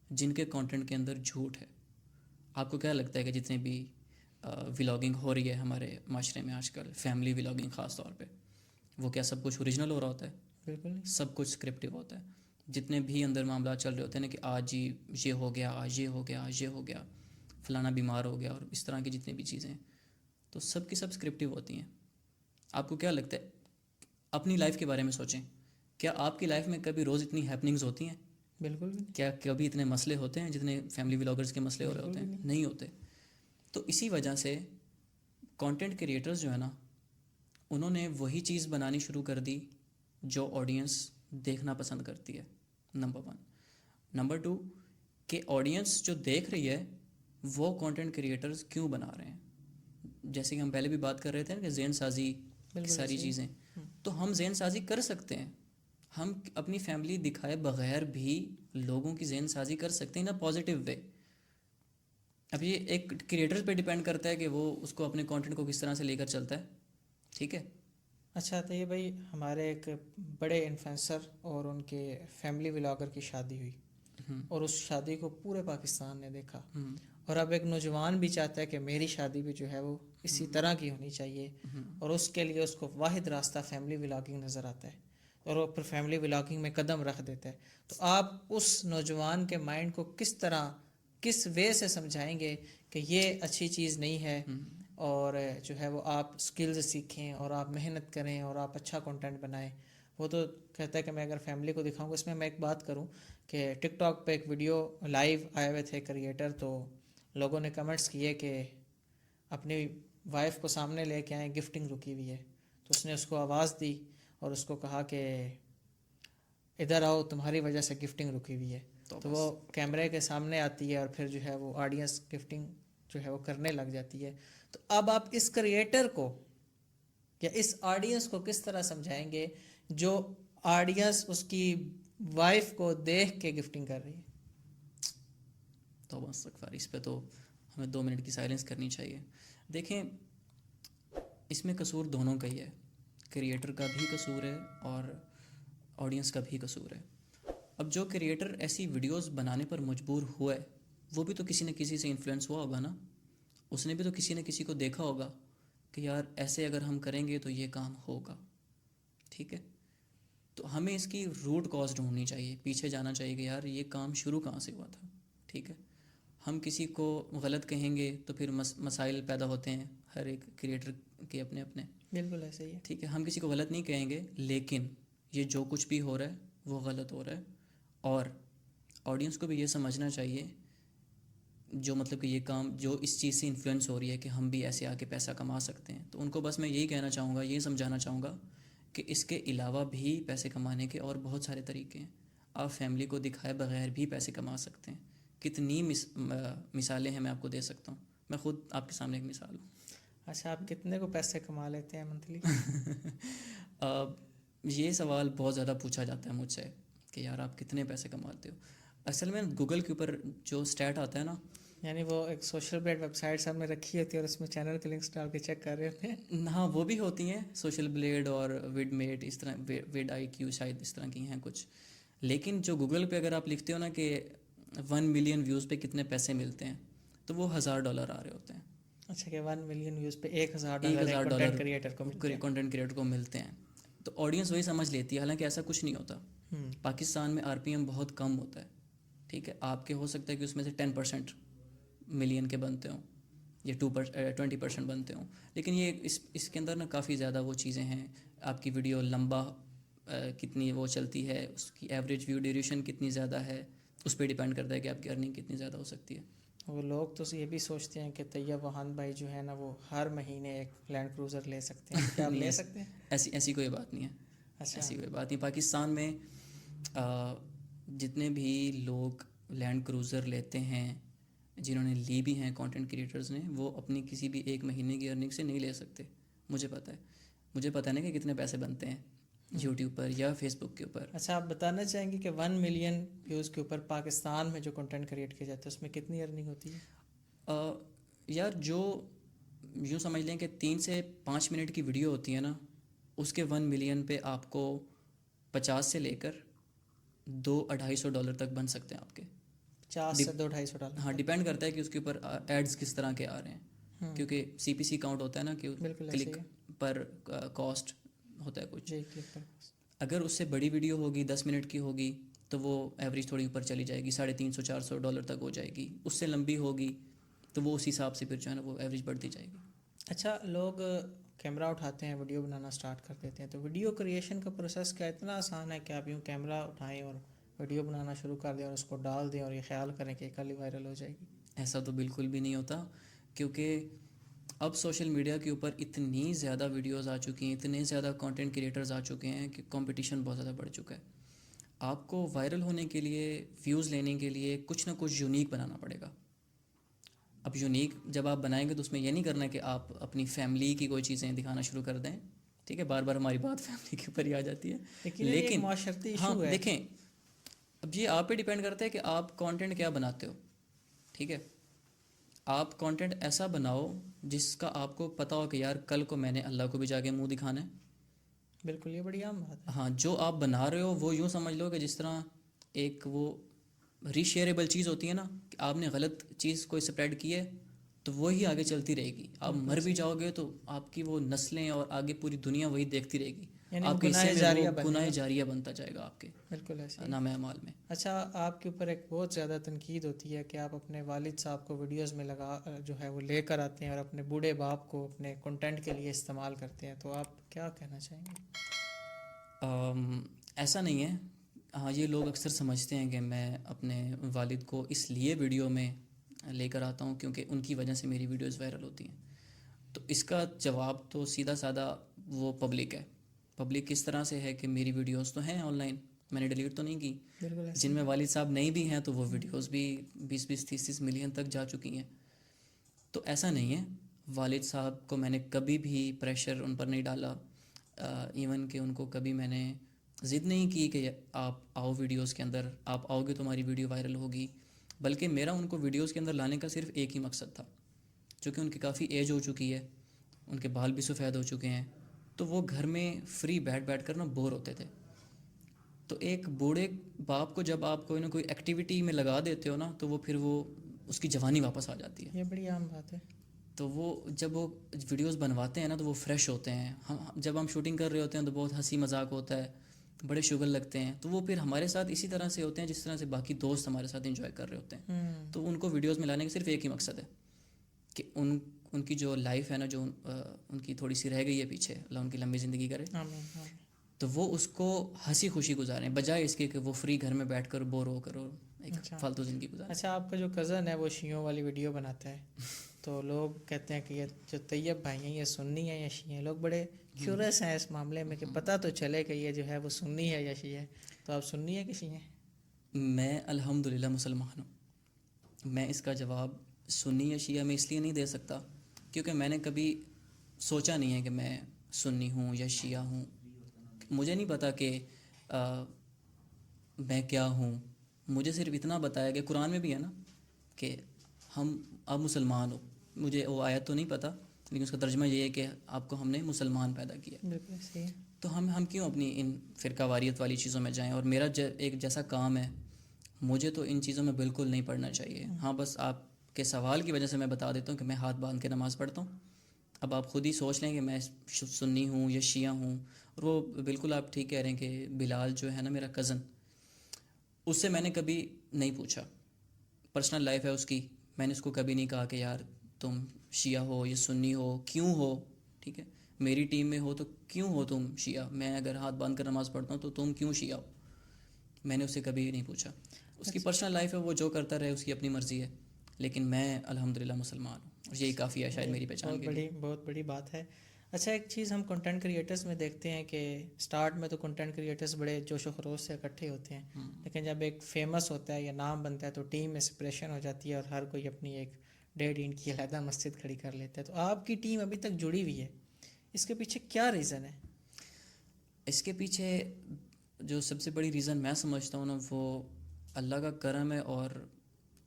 S2: جن کے کانٹینٹ کے اندر جھوٹ ہے. آپ کو کیا لگتا ہے کہ جتنے بھی ولاگنگ ہو رہی ہے ہمارے معاشرے میں آج کل، فیملی ولاگنگ خاص طور پہ، وہ کیا سب کچھ اوریجنل ہو رہا ہوتا ہے؟
S1: بالکل نہیں.
S2: سب کچھ اسکرپٹیو ہوتا ہے. جتنے بھی اندر معاملات چل رہے ہوتے ہیں نا کہ آج یہ ہو گیا، آج یہ ہو گیا، آج یہ ہو گیا، فلانا بیمار ہو گیا، اور اس طرح کی جتنی بھی چیزیں، تو سب کی سب اسکرپٹیو ہوتی ہیں. آپ کو کیا لگتا ہے؟ اپنی لائف کے بارے میں سوچیں. کیا آپ کی لائف میں کبھی روز اتنی ہیپننگز ہوتی ہیں؟
S1: بالکل بھی.
S2: کیا کبھی اتنے مسئلے ہوتے ہیں جتنے فیملی ولاگرز کے مسئلے ہو رہے ہوتے ہیں؟ نہیں ہوتے. تو اسی وجہ سے کانٹینٹ کریٹرز جو ہے نا، انہوں نے وہی چیز بنانی شروع کر دی جو آڈینس دیکھنا پسند کرتی ہے. نمبر 1. نمبر 2 کہ آڈینس جو دیکھ رہی ہے وہ کانٹینٹ کریٹرز کیوں بنا رہے ہیں. جیسے کہ ہم پہلے بھی بات کر رہے تھے کہ ذہن سازی کی ساری چیزیں، تو ہم ذہن سازی کر سکتے ہیں. ہم اپنی فیملی دکھائے بغیر بھی لوگوں کی ذہن سازی کر سکتے ہیں نا پازیٹیو وے. اب یہ ایک کریٹر پہ ڈیپینڈ کرتا ہے کہ وہ اس کو اپنے کانٹینٹ کو کس طرح سے لے کر چلتا ہے. ٹھیک ہے.
S1: اچھا، تو یہ بھائی ہمارے ایک بڑے انفلوئنسر اور ان کے فیملی ولاگر کی شادی ہوئی، اور اس شادی کو پورے پاکستان نے دیکھا، اور اب ایک نوجوان بھی چاہتا ہے کہ میری شادی بھی جو ہے وہ اسی طرح کی ہونی چاہیے، اور اس کے لیے اس کو واحد راستہ فیملی ولاگنگ نظر آتا ہے، اور وہ پھر فیملی ولاگنگ میں قدم رکھ دیتا ہے. تو آپ اس نوجوان کے مائنڈ کو کس طرح، کس وے سے سمجھائیں گے کہ یہ اچھی چیز نہیں ہے، اور جو ہے وہ آپ اسکلز سیکھیں اور آپ محنت کریں اور آپ اچھا کنٹینٹ بنائیں. وہ تو کہتا ہے کہ میں اگر فیملی کو دکھاؤں گا. اس میں ایک بات کروں کہ ٹک ٹاک پہ ایک ویڈیو لائیو آئے ہوئے تھے کریٹر, تو لوگوں نے کمنٹس کیے کہ اپنی وائف کو سامنے لے کے آئیں, گفٹنگ رکی ہوئی ہے. تو اس نے اس کو آواز دی اور اس کو کہا کہ ادھر آؤ, تمہاری وجہ سے گفٹنگ رکی ہوئی ہے. تو وہ کیمرے کے سامنے آتی ہے اور پھر جو ہے وہ آڈینس گفٹنگ جو ہے وہ کرنے لگ جاتی ہے. تو اب آپ اس کریٹر کو یا اس آڈینس کو کس طرح سمجھائیں گے جو آڈینس اس کی وائف کو دیکھ کے گفٹنگ کر رہی ہے؟
S2: توبہ استغفار, اس پہ تو ہمیں 2 منٹ کی سائلنس کرنی چاہیے. دیکھیں, اس میں قصور دونوں کا ہی ہے, کریٹر کا بھی قصور ہے اور آڈینس کا بھی قصور ہے. اب جو کریٹر ایسی ویڈیوز بنانے پر مجبور ہوا ہے وہ بھی تو کسی نہ کسی سے انفلوئنس ہوا ہوگا نا. اس نے بھی تو کسی نہ کسی کو دیکھا ہوگا کہ یار ایسے اگر ہم کریں گے تو یہ کام ہوگا. ٹھیک ہے, تو ہمیں اس کی روٹ کاز ڈھونڈنی چاہیے, پیچھے جانا چاہیے کہ یار یہ کام شروع کہاں سے ہوا تھا. ٹھیک ہے, ہم کسی کو غلط کہیں گے تو پھر مسائل پیدا ہوتے ہیں ہر ایک کریٹر کے اپنے اپنے.
S1: بالکل ایسے ہی ہے.
S2: ٹھیک ہے, ہم کسی کو غلط نہیں کہیں گے, لیکن یہ جو کچھ بھی ہو رہا ہے وہ غلط ہو رہا ہے. اور آڈینس کو بھی یہ سمجھنا چاہیے جو مطلب کہ یہ کام جو اس چیز سے انفلوئنس ہو رہی ہے کہ ہم بھی ایسے آ کے پیسہ کما سکتے ہیں, تو ان کو بس میں یہی کہنا چاہوں گا, یہی سمجھانا چاہوں گا کہ اس کے علاوہ بھی پیسے کمانے کے اور بہت سارے طریقے ہیں. آپ فیملی کو دکھائے بغیر بھی پیسے کما سکتے ہیں. کتنی مثالیں ہیں, میں آپ کو دے سکتا ہوں. میں خود آپ کے سامنے ایک مثال ہوں.
S1: اچھا, آپ کتنے کو پیسے کما لیتے ہیں منتھلی؟
S2: یہ سوال بہت زیادہ پوچھا جاتا ہے مجھ سے کہ یار آپ کتنے پیسے کماتے ہو. اصل میں گوگل کے اوپر جو اسٹیٹ آتا ہے نا,
S1: یعنی وہ ایک سوشل بلیڈ ویب سائٹ سب میں رکھی ہوتی ہے اور اس میں چینل کے لنکس ڈال کے چیک کر رہے ہوتے ہیں.
S2: ہاں وہ بھی ہوتی ہیں, سوشل بلیڈ اور وڈ میٹ, اس طرح وڈ آئی کیو شاید اس طرح کی ہیں کچھ. لیکن جو گوگل پہ اگر آپ لکھتے ہو نا کہ 1 ملین ویوز پہ کتنے پیسے ملتے ہیں, تو وہ $1000 آ رہے ہوتے ہیں.
S1: اچھا, کہ 1 ملین ویوز پہ $1000
S2: $1000
S1: کریٹر کو ملتے ہیں.
S2: کنٹینٹ کریٹر کو ملتے ہیں. تو آڈینس وہی سمجھ لیتی ہے, حالانکہ ایسا کچھ نہیں ہوتا. پاکستان میں RPM بہت کم ہوتا ہے. ٹھیک ہے, آپ کے ہو سکتا ہے کہ اس میں سے 10% ملین کے بنتے ہوں یا 20% بنتے ہوں. لیکن یہ اس کے اندر نا کافی زیادہ وہ چیزیں ہیں. آپ کی ویڈیو لمبا کتنی وہ چلتی ہے, اس کی ایوریج ویو ڈیوریشن کتنی زیادہ ہے, اس پہ ڈیپینڈ کرتا ہے کہ آپ کی ارننگ کتنی زیادہ ہو سکتی ہے.
S1: وہ لوگ تو یہ بھی سوچتے ہیں کہ طیب وہان بھائی جو ہے نا وہ ہر مہینے ایک لینڈ کروزر لے سکتے ہیں. کیا آپ لے سکتے ہیں؟
S2: ایسی کوئی بات نہیں ہے.
S1: اچھا,
S2: ایسی کوئی بات نہیں. پاکستان میں جتنے بھی لوگ لینڈ کروزر لیتے ہیں, جنہوں نے لی بھی ہیں کنٹینٹ کریٹرز نے, وہ اپنی کسی بھی ایک مہینے کی ارننگ سے نہیں لے سکتے. مجھے پتہ ہے نا کہ کتنے پیسے بنتے ہیں یوٹیوب پر یا فیس بک کے اوپر.
S1: اچھا, آپ بتانا چاہیں گے کہ 1 ملین ویوز کے اوپر پاکستان میں جو کنٹینٹ کریٹ کیا جاتا ہے اس میں کتنی ارننگ ہوتی ہے؟
S2: یار جو یوں سمجھ لیں کہ 3 سے 5 منٹ کی ویڈیو ہوتی ہے نا, اس کے 1 ملین پہ آپ کو 50 سے لے کر $200-250 تک بن سکتے ہیں آپ کے.
S1: 50 سے $200-250.
S2: ہاں, ڈیپینڈ کرتا ہے کہ اس کے اوپر ایڈز کس طرح کے آ رہے ہیں, کیونکہ CPC کاؤنٹ ہوتا ہے نا کہ کلک پر کاسٹ ہوتا ہے کچھ. اگر اس سے بڑی ویڈیو ہوگی 10 منٹ کی ہوگی تو وہ ایوریج تھوڑی اوپر چلی جائے گی, $350-400 تک ہو جائے گی. اس سے لمبی ہوگی تو وہ اسی حساب سے پھر جو ہے نا وہ ایوریج بڑھتی جائے گی.
S1: اچھا, لوگ کیمرہ اٹھاتے ہیں, ویڈیو بنانا سٹارٹ کر دیتے ہیں, تو ویڈیو کریشن کا پروسیس کیا اتنا آسان ہے کہ آپ یوں کیمرہ اٹھائیں اور ویڈیو بنانا شروع کر دیں اور اس کو ڈال دیں اور یہ خیال کریں کہ کل ہی وائرل ہو جائے گی؟
S2: ایسا تو بالکل بھی نہیں ہوتا, کیونکہ اب سوشل میڈیا کے اوپر اتنی زیادہ ویڈیوز آ چکی ہیں, اتنے زیادہ کنٹینٹ کریٹرز آ چکے ہیں کہ کمپٹیشن بہت زیادہ بڑھ چکا ہے. آپ کو وائرل ہونے کے لیے, ویوز لینے کے لیے کچھ نہ کچھ یونیک بنانا پڑے گا. اب یونیک جب آپ بنائیں گے تو اس میں یہ نہیں کرنا کہ آپ اپنی فیملی کی کوئی چیزیں دکھانا شروع کر دیں. ٹھیک ہے, بار بار ہماری بات فیملی کے اوپر ہی آ جاتی ہے, لیکن
S1: معاشرتی
S2: ہاں
S1: ایشو ہے.
S2: دیکھیں, اب یہ آپ پہ ڈیپینڈ کرتا ہے کہ آپ کانٹینٹ کیا بناتے ہو. ٹھیک ہے, آپ کانٹینٹ ایسا بناؤ جس کا آپ کو پتہ ہو کہ یار کل کو میں نے اللہ کو بھی جا کے منہ دکھانا ہے.
S1: بالکل, یہ بڑی عام بات ہے.
S2: ہاں, جو آپ بنا رہے ہو وہ یوں سمجھ لو کہ جس طرح ایک وہ ریشیئریبل چیز ہوتی ہے نا, کہ آپ نے غلط چیز کوئی اسپریڈ کی ہے تو وہی آگے چلتی رہے گی. آپ مر بھی جاؤ گے تو آپ کی وہ نسلیں اور آگے پوری دنیا وہی دیکھتی رہے گی.
S1: یعنی
S2: آپ کے
S1: گناہ
S2: حصے میں
S1: جاریہ
S2: وہ
S1: بنے
S2: گناہ
S1: گا.
S2: جاریہ بنتا جائے گا آپ کے
S1: بالکل ایسے ہی.
S2: نام اعمال میں.
S1: اچھا آپ کے اوپر ایک بہت زیادہ تنقید ہوتی ہے کہ آپ اپنے والد صاحب کو ویڈیوز میں لگا جو ہے وہ لے کر آتے ہیں اور اپنے بوڑھے باپ کو اپنے کنٹینٹ کے لیے استعمال کرتے ہیں، تو آپ کیا کہنا چاہیں گے؟
S2: ایسا نہیں ہے. ہاں یہ لوگ اکثر سمجھتے ہیں کہ میں اپنے والد کو اس لیے ویڈیو میں لے کر آتا ہوں کیونکہ ان کی وجہ سے میری ویڈیوز وائرل ہوتی ہیں. تو اس کا جواب تو سیدھا سادہ وہ پبلک ہے. پبلک کس طرح سے ہے کہ میری ویڈیوز تو ہیں آن لائن، میں نے ڈیلیٹ تو نہیں کی.
S1: بالکل ایسے
S2: جن میں
S1: ہی.
S2: والد صاحب نہیں بھی ہیں تو وہ ویڈیوز بھی 20-30 ملین تک جا چکی ہیں. تو ایسا نہیں ہے. والد صاحب کو میں نے کبھی بھی پریشر ان پر نہیں ڈالا. ایون کہ ان کو کبھی میں نے ضد نہیں کی کہ آپ آؤ ویڈیوز کے اندر، آپ آؤ گے تو ہماری ویڈیو وائرل ہوگی. بلکہ میرا ان کو ویڈیوز کے اندر لانے کا صرف ایک ہی مقصد تھا. چونکہ ان کی کافی ایج ہو چکی ہے، ان کے بال بھی سفید ہو چکے ہیں، تو وہ گھر میں فری بیٹھ کر نا بور ہوتے تھے. تو ایک بوڑھے باپ کو جب آپ کوئی نہ کوئی ایکٹیویٹی میں لگا دیتے ہو نا تو وہ پھر وہ اس کی جوانی واپس آ جاتی ہے.
S1: یہ بڑی عام بات ہے.
S2: تو وہ جب وہ ویڈیوز بنواتے ہیں نا تو وہ فریش ہوتے ہیں. جب ہم شوٹنگ کر رہے ہوتے ہیں تو بہت ہنسی مذاق ہوتا ہے، بڑے شگل لگتے ہیں. تو وہ پھر ہمارے ساتھ اسی طرح سے ہوتے ہیں جس طرح سے باقی دوست ہمارے ساتھ انجوائے کر رہے ہوتے ہیں. تو ان کو ویڈیوز میں لانے کا صرف ایک ہی مقصد ہے کہ ان کی جو لائف ہے نا، جو ان کی تھوڑی سی رہ گئی ہے پیچھے، اللہ ان کی لمبی زندگی کرے،
S1: آمین آمین.
S2: تو وہ اس کو ہنسی خوشی گزاریں بجائے اس کے کہ وہ فری گھر میں بیٹھ کر بور ہو کر اور ایک
S1: اچھا
S2: فالتو زندگی گزاریں.
S1: اچھا، آپ کا جو کزن ہے وہ شیعوں والی ویڈیو بناتا ہے، تو لوگ کہتے ہیں کہ یہ جو طیب بھائی ہیں یہ سنی ہیں یا شیعہ ہیں. لوگ بڑے کیورس ہیں اس معاملے میں کہ پتہ تو چلے کہ یہ جو ہے وہ سنی ہے یا شیعہ ہے. تو آپ سنی ہے کہ شیعہ ہیں؟
S2: میں الحمدللہ مسلمان ہوں. میں اس کا جواب سنی یا شیعہ میں اس لیے نہیں دے سکتا کیونکہ میں نے کبھی سوچا نہیں ہے کہ میں سنی ہوں یا شیعہ ہوں. مجھے نہیں پتا کہ میں کیا ہوں. مجھے صرف اتنا بتایا کہ قرآن میں بھی ہے نا کہ آپ مسلمان ہو. مجھے وہ آیت تو نہیں پتہ لیکن اس کا ترجمہ یہ ہے کہ آپ کو ہم نے مسلمان پیدا کیا.
S1: بالکل صحیح ہے.
S2: تو ہم کیوں اپنی ان فرقہ واریت والی چیزوں میں جائیں. اور میرا ایک جیسا کام ہے، مجھے تو ان چیزوں میں بالکل نہیں پڑھنا چاہیے. ہاں بس آپ کے سوال کی وجہ سے میں بتا دیتا ہوں کہ میں ہاتھ باندھ کے نماز پڑھتا ہوں. اب آپ خود ہی سوچ لیں کہ میں سنی ہوں یا شیعہ ہوں. اور وہ بالکل آپ ٹھیک کہہ رہے ہیں کہ بلال جو ہے نا میرا کزن، اس سے میں نے کبھی نہیں پوچھا. پرسنل لائف ہے اس کی، میں نے اس کو کبھی نہیں کہا کہ یار تم شیعہ ہو یا سنی ہو، کیوں ہو. ٹھیک ہے، میری ٹیم میں ہو تو کیوں ہو تم شیعہ. میں اگر ہاتھ باندھ کر نماز پڑھتا ہوں تو تم کیوں شیعہ ہو. میں نے اس سے کبھی نہیں پوچھا. اس کی پرسنل لائف ہے، وہ جو کرتا رہے، اس کی اپنی مرضی ہے. لیکن میں الحمدللہ مسلمان ہوں اور یہی کافی ہے شاید میری پہچان کے لیے.
S1: بہت بڑی بات ہے. اچھا، ایک چیز ہم کنٹینٹ کریٹرز میں دیکھتے ہیں کہ سٹارٹ میں تو کنٹینٹ کریٹرز بڑے جوش و خروش سے اکٹھے ہوتے ہیں، لیکن جب ایک فیمس ہوتا ہے یا نام بنتا ہے تو ٹیم میں سپریشن ہو جاتی ہے اور ہر کوئی اپنی ایک 1.5 اینٹ کی علیحدہ مسجد کھڑی کر لیتا ہے. تو آپ کی ٹیم ابھی تک جڑی ہوئی ہے، اس کے پیچھے کیا ریزن ہے؟
S2: اس کے پیچھے جو سب سے بڑی ریزن میں سمجھتا ہوں نا، وہ اللہ کا کرم ہے اور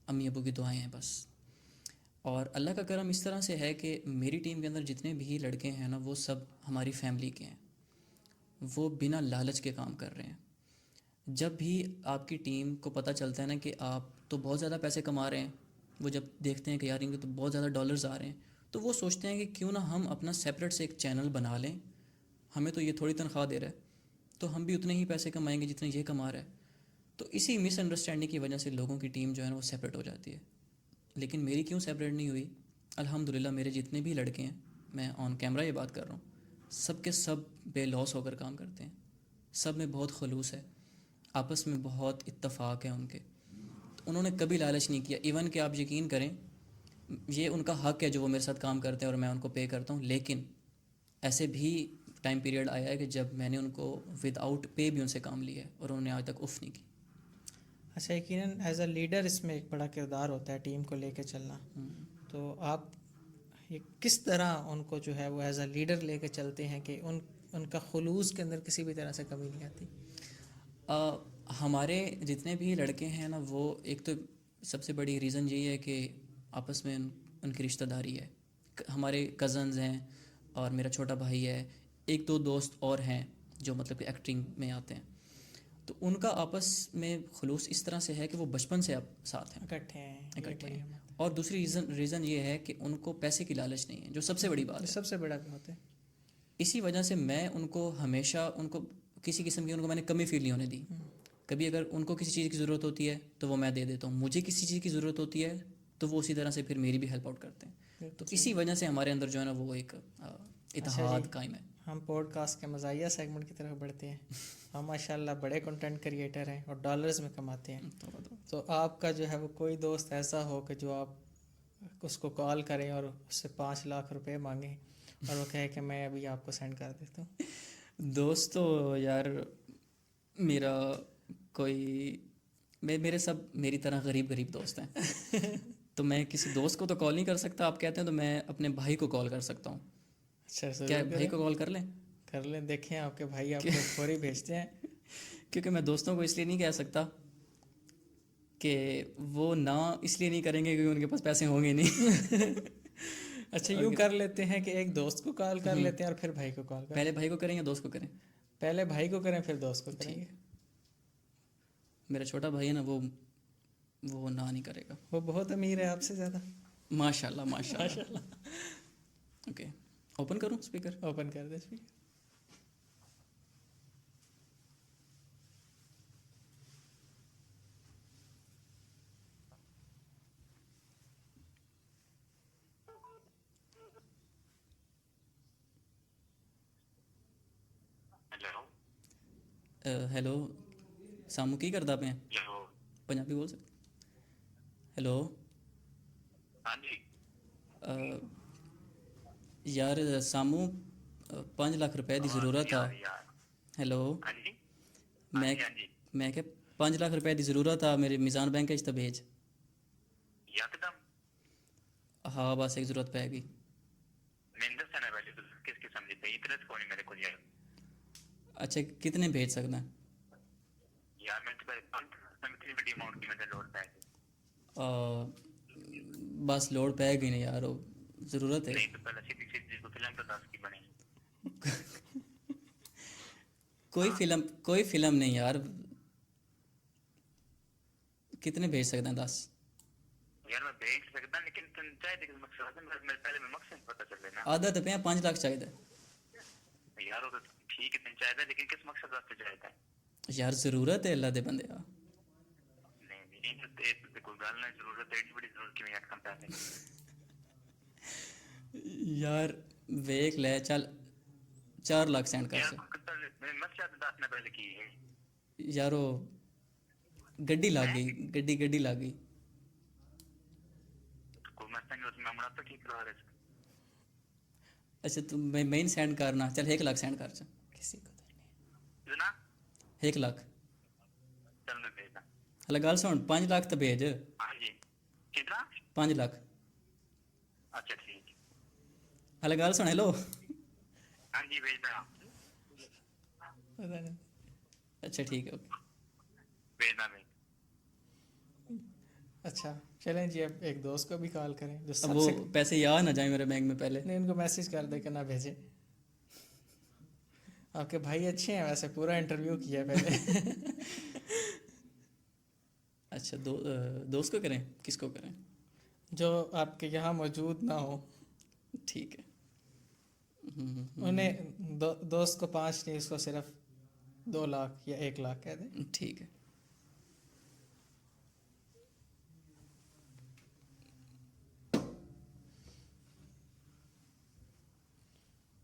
S2: امی ابو کی دعائیں ہیں بس. اور اللہ کا کرم اس طرح سے ہے کہ میری ٹیم کے اندر جتنے بھی لڑکے ہیں نا وہ سب ہماری فیملی کے ہیں. وہ بنا لالچ کے کام کر رہے ہیں. جب بھی آپ کی ٹیم کو پتہ چلتا ہے نا کہ آپ تو بہت زیادہ پیسے کما رہے ہیں، وہ جب دیکھتے ہیں کہ یار ان کے تو بہت زیادہ ڈالرز آ رہے ہیں، تو وہ سوچتے ہیں کہ کیوں نہ ہم اپنا سیپریٹ سے ایک چینل بنا لیں. ہمیں تو یہ تھوڑی تنخواہ دے رہا ہے تو ہم بھی اتنے ہی پیسے کمائیں گے جتنے یہ کما رہا ہے. تو اسی مس انڈرسٹینڈنگ کی وجہ سے لوگوں کی ٹیم جو ہے نا وہ سیپریٹ ہو جاتی ہے. لیکن میری کیوں سیپریٹ نہیں ہوئی؟ الحمدللہ میرے جتنے بھی لڑکے ہیں، میں آن کیمرہ یہ بات کر رہا ہوں، سب کے سب بے لوس ہو کر کام کرتے ہیں. سب میں بہت خلوص ہے، آپس میں بہت اتفاق ہے ان کے. تو انہوں نے کبھی لالچ نہیں کیا. ایون کہ آپ یقین کریں، یہ ان کا حق ہے جو وہ میرے ساتھ کام کرتے ہیں اور میں ان کو پے کرتا ہوں. لیکن ایسے بھی ٹائم پیریڈ آیا ہے کہ جب میں نے ان کو ود آؤٹ پے بھی ان سے کام لیا ہے اور انہوں نے آج تک اف نہیں کی.
S1: اچھا، یقیناً ایز اے لیڈر اس میں ایک بڑا کردار ہوتا ہے ٹیم کو لے کے چلنا. تو آپ یہ کس طرح ان کو جو ہے وہ ایز اے لیڈر لے کے چلتے ہیں کہ ان کا خلوص کے اندر کسی بھی طرح سے کمی نہیں آتی؟
S2: ہمارے جتنے بھی لڑکے ہیں نا، وہ ایک تو سب سے بڑی ریزن یہی ہے کہ آپس میں ان کی رشتہ داری ہے. ہمارے کزنز ہیں اور میرا چھوٹا بھائی ہے، ایک دو دوست اور ہیں جو مطلب کہ ایکٹنگ میں آتے ہیں. تو ان کا آپس میں خلوص اس طرح سے ہے کہ وہ بچپن سے اب ساتھ ہیں، اکٹھے ہیں. اور دوسری ریزن یہ ہے کہ ان کو پیسے کی لالچ نہیں ہے، جو سب سے بڑی بات ہے.
S1: سب سے بڑا بات ہے.
S2: اسی وجہ سے میں ان کو ہمیشہ ان کو کسی قسم کی ان کو میں نے کمی فیل نہیں ہونے دی. کبھی اگر ان کو کسی چیز کی ضرورت ہوتی ہے تو وہ میں دے دیتا ہوں, مجھے کسی چیز کی ضرورت ہوتی ہے تو وہ اسی طرح سے پھر میری بھی ہیلپ آؤٹ کرتے ہیں. تو اسی وجہ سے ہمارے اندر جو ہے نا وہ ایک
S1: اچھا جی,
S2: اتحاد قائم ہے.
S1: ہم پوڈ کاسٹ کے مزاحیہ سیگمنٹ کی طرف بڑھتے ہیں. ہم ماشاء اللہ بڑے کنٹینٹ کریٹر ہیں اور ڈالرز میں کماتے ہیں. تو آپ کا جو ہے وہ کوئی دوست ایسا ہو کہ جو آپ اس کو کال کریں اور اس سے 5 لاکھ روپے مانگیں اور وہ کہے کہ میں ابھی آپ کو سینڈ کر دیتا ہوں؟
S2: دوست تو یار میرا کوئی میرے سب میری طرح غریب دوست ہیں. تو میں کسی دوست کو تو کال نہیں کر سکتا, آپ کہتے ہیں تو میں اپنے بھائی کو کال کر سکتا ہوں.
S1: اچھا,
S2: کیا
S1: ضرور
S2: بھائی کو کال کر لیں؟
S1: کر لیں, دیکھیں آپ کے بھائی آپ کو فوری بھیجتے ہیں.
S2: کیونکہ میں دوستوں کو اس لیے نہیں کہہ سکتا کہ وہ نہ اس لیے نہیں کریں گے کیونکہ ان کے پاس پیسے ہوں گے نہیں.
S1: اچھا, یوں کر لیتے ہیں کہ ایک دوست کو کال کر لیتے ہیں اور پھر بھائی کو کال کریں.
S2: پہلے بھائی کو کریں یا دوست کو کریں؟
S1: پہلے بھائی کو کریں پھر دوست کو کریں گے.
S2: میرا چھوٹا بھائی ہے نا وہ نہ نہیں کرے گا.
S1: وہ بہت امیر ہے آپ سے زیادہ.
S2: ماشاء اللہ ماشاء اللہ. اوکے, اوپن کروں اسپیکر؟
S1: اوپن کر دیں اسپیکر.
S2: ہیلو سامو کی کردا پے ہیں؟ پنجابی بول سکتے؟ ہیلو یار سامو 5 لاکھ روپے دی ضرورت تھا. ہیلو میں کہ 5 لاکھ روپے دی ضرورت تھا میرے میزان بینک تو بھیج. ہاں بس ایک ضرورت پہ گئی. اچھا کتنے بھیج سکنا ہے؟ بس لوڈ پہ گئی نہیں یار, ضرورت ہے. کوئی فلم نہیں یار, کتنے بھیج سکتے ہیں؟ 10. آدھا تو پہ 5 لاکھ چاہیے یار, ضرورت ہے اللہ دے بندے. یار ویک لے چل 4 لاکھ سینڈ کر. یار وہ گڈی لگ گئی, گڈی لگ گئی. اچھا تو میں سینڈ کرنا, چل 1 لاکھ سینڈ کر.
S1: کسی کو تو نہیں.
S2: 1 لاکھ ہلا گل سن, 5 لاکھ تو بھیج. 5 لاکھ ہلا گل سن. ہیلو اچھا ٹھیک ہے اوکے.
S1: اچھا چلیں جی, اب ایک دوست کو بھی کال کریں جو
S2: اب
S1: سب
S2: وہ
S1: سے
S2: پیسے یاد نہ جائیں میرے بینک میں پہلے.
S1: نہیں, ان کو میسج کر دے کہ نہ بھیجیں. آپ کے بھائی اچھے ہیں ویسے, پورا انٹرویو کیا پہلے.
S2: اچھا دوست کو کریں, کس کو کریں؟
S1: جو آپ کے یہاں موجود نہ ہو.
S2: ٹھیک ہے.
S1: انہیں دوست کو 5 نہیں, اس کو صرف 2 لاکھ یا 1 لاکھ کہہ دیں.
S2: ٹھیک ہے.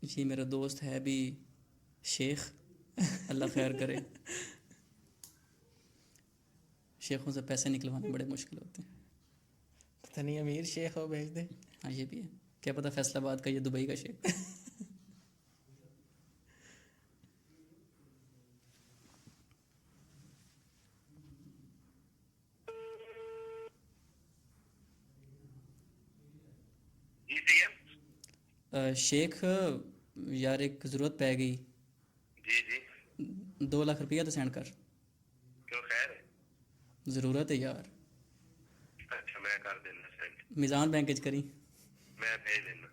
S2: جی میرا دوست ہے بھی شیخ, اللہ خیر کرے. شیخوں سے پیسے نکلوانے بڑے مشکل ہوتے ہیں.
S1: پتہ نہیں امیر شیخ ہو, بھیج دیں.
S2: ہاں یہ بھی ہے, کیا پتہ فیصل آباد کا یا دبئی کا شیخ. شیخ یار ایک ضرورت پہ گئی. 2 لاکھ روپیہ تو سینڈ کر. ضرورت ہے یار.
S3: اچھا میں کر دینا سینڈ.
S2: میزان بینک چ کری.
S3: میں بھیج دینا.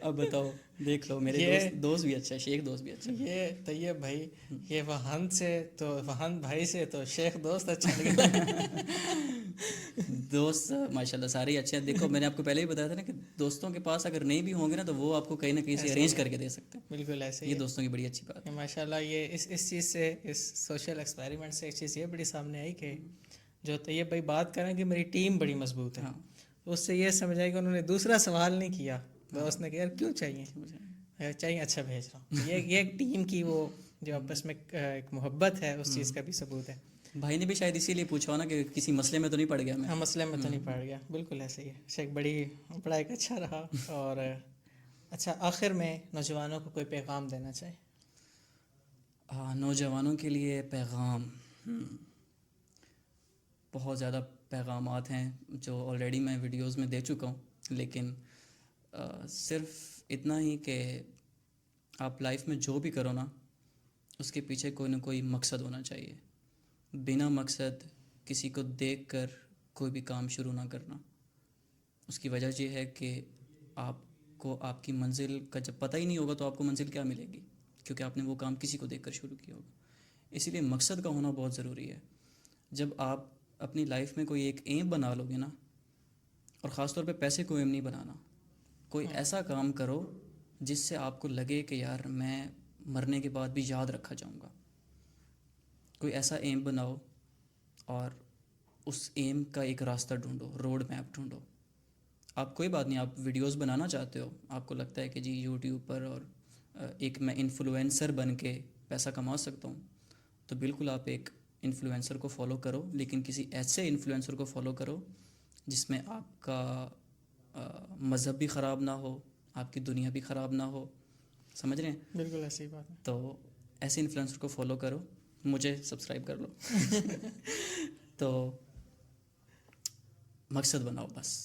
S2: اب بتاؤ دیکھ لو میرے
S1: یہ
S2: دوست بھی اچھا ہے, شیخ دوست بھی اچھا ہے.
S1: یہ طیب بھائی, یہ وہند سے تو وہند بھائی سے تو شیخ دوست اچھا لگا.
S2: دوست ماشاء اللہ سارے ہی اچھے ہیں. دیکھو میں نے آپ کو پہلے ہی بتایا تھا نا کہ دوستوں کے پاس اگر نہیں بھی ہوں گے نا تو وہ آپ کو کہیں نہ کہیں سے ارینج کر کے دے سکتے ہیں.
S1: بالکل ایسے ہی
S2: یہ دوستوں کی بڑی اچھی بات ہے.
S1: ماشاء اللہ. یہ اس چیز سے, اس سوشل ایکسپیریمنٹ سے ایک چیز یہ بڑی سامنے آئی کہ جو طیب بھائی بات کریں کہ میری ٹیم بڑی مضبوط ہے,
S2: ہاں
S1: اس سے یہ سمجھ آئی کہ انہوں نے دوسرا سوال نہیں کیا, دوست نے کہا یار کیوں چاہیے, اچھا بھیج رہا ہوں. یہ ایک ٹیم کی وہ جو آپس میں ایک محبت ہے اس چیز کا بھی ثبوت ہے.
S2: بھائی نے بھی شاید اسی لیے پوچھا نا کہ کسی مسئلے میں تو نہیں پڑ گیا میں.
S1: ہاں مسئلے میں تو نہیں پڑ گیا. بالکل ایسے ہی ہے. بڑا ایک اچھا رہا. اور اچھا آخر میں نوجوانوں کو کوئی پیغام دینا چاہیے؟
S2: ہاں نوجوانوں کے لیے پیغام, بہت زیادہ پیغامات ہیں جو آلریڈی میں ویڈیوز میں دے چکا ہوں, لیکن صرف اتنا ہی کہ آپ لائف میں جو بھی کرو نا اس کے پیچھے کوئی نہ کوئی مقصد ہونا چاہیے. بنا مقصد کسی کو دیکھ کر کوئی بھی کام شروع نہ کرنا. اس کی وجہ یہ ہے کہ آپ کو آپ کی منزل کا جب پتہ ہی نہیں ہوگا تو آپ کو منزل کیا ملے گی, کیونکہ آپ نے وہ کام کسی کو دیکھ کر شروع کیا ہوگا. اسی لیے مقصد کا ہونا بہت ضروری ہے. جب آپ اپنی لائف میں کوئی ایک ایم بنا لو گے نا, اور خاص طور پہ پیسے کو ایم نہیں بنانا, کوئی ایسا کام کرو جس سے آپ کو لگے کہ یار میں مرنے کے بعد بھی یاد رکھا جاؤں گا. کوئی ایسا ایم بناؤ اور اس ایم کا ایک راستہ ڈھونڈو, روڈ میپ ڈھونڈو. آپ کوئی بات نہیں, آپ ویڈیوز بنانا چاہتے ہو, آپ کو لگتا ہے کہ جی یوٹیوب پر اور ایک میں انفلوئنسر بن کے پیسہ کما سکتا ہوں, تو بالکل آپ ایک انفلوئنسر کو فالو کرو, لیکن کسی ایسے انفلوئنسر کو فالو کرو جس میں آپ کا مذہب بھی خراب نہ ہو, آپ کی دنیا بھی خراب نہ ہو. سمجھ رہے ہیں؟
S1: بالکل ایسی بات ہے.
S2: تو ایسے انفلوئنسر کو فالو کرو, مجھے سبسکرائب کر لو. تو مقصد بناؤ, بس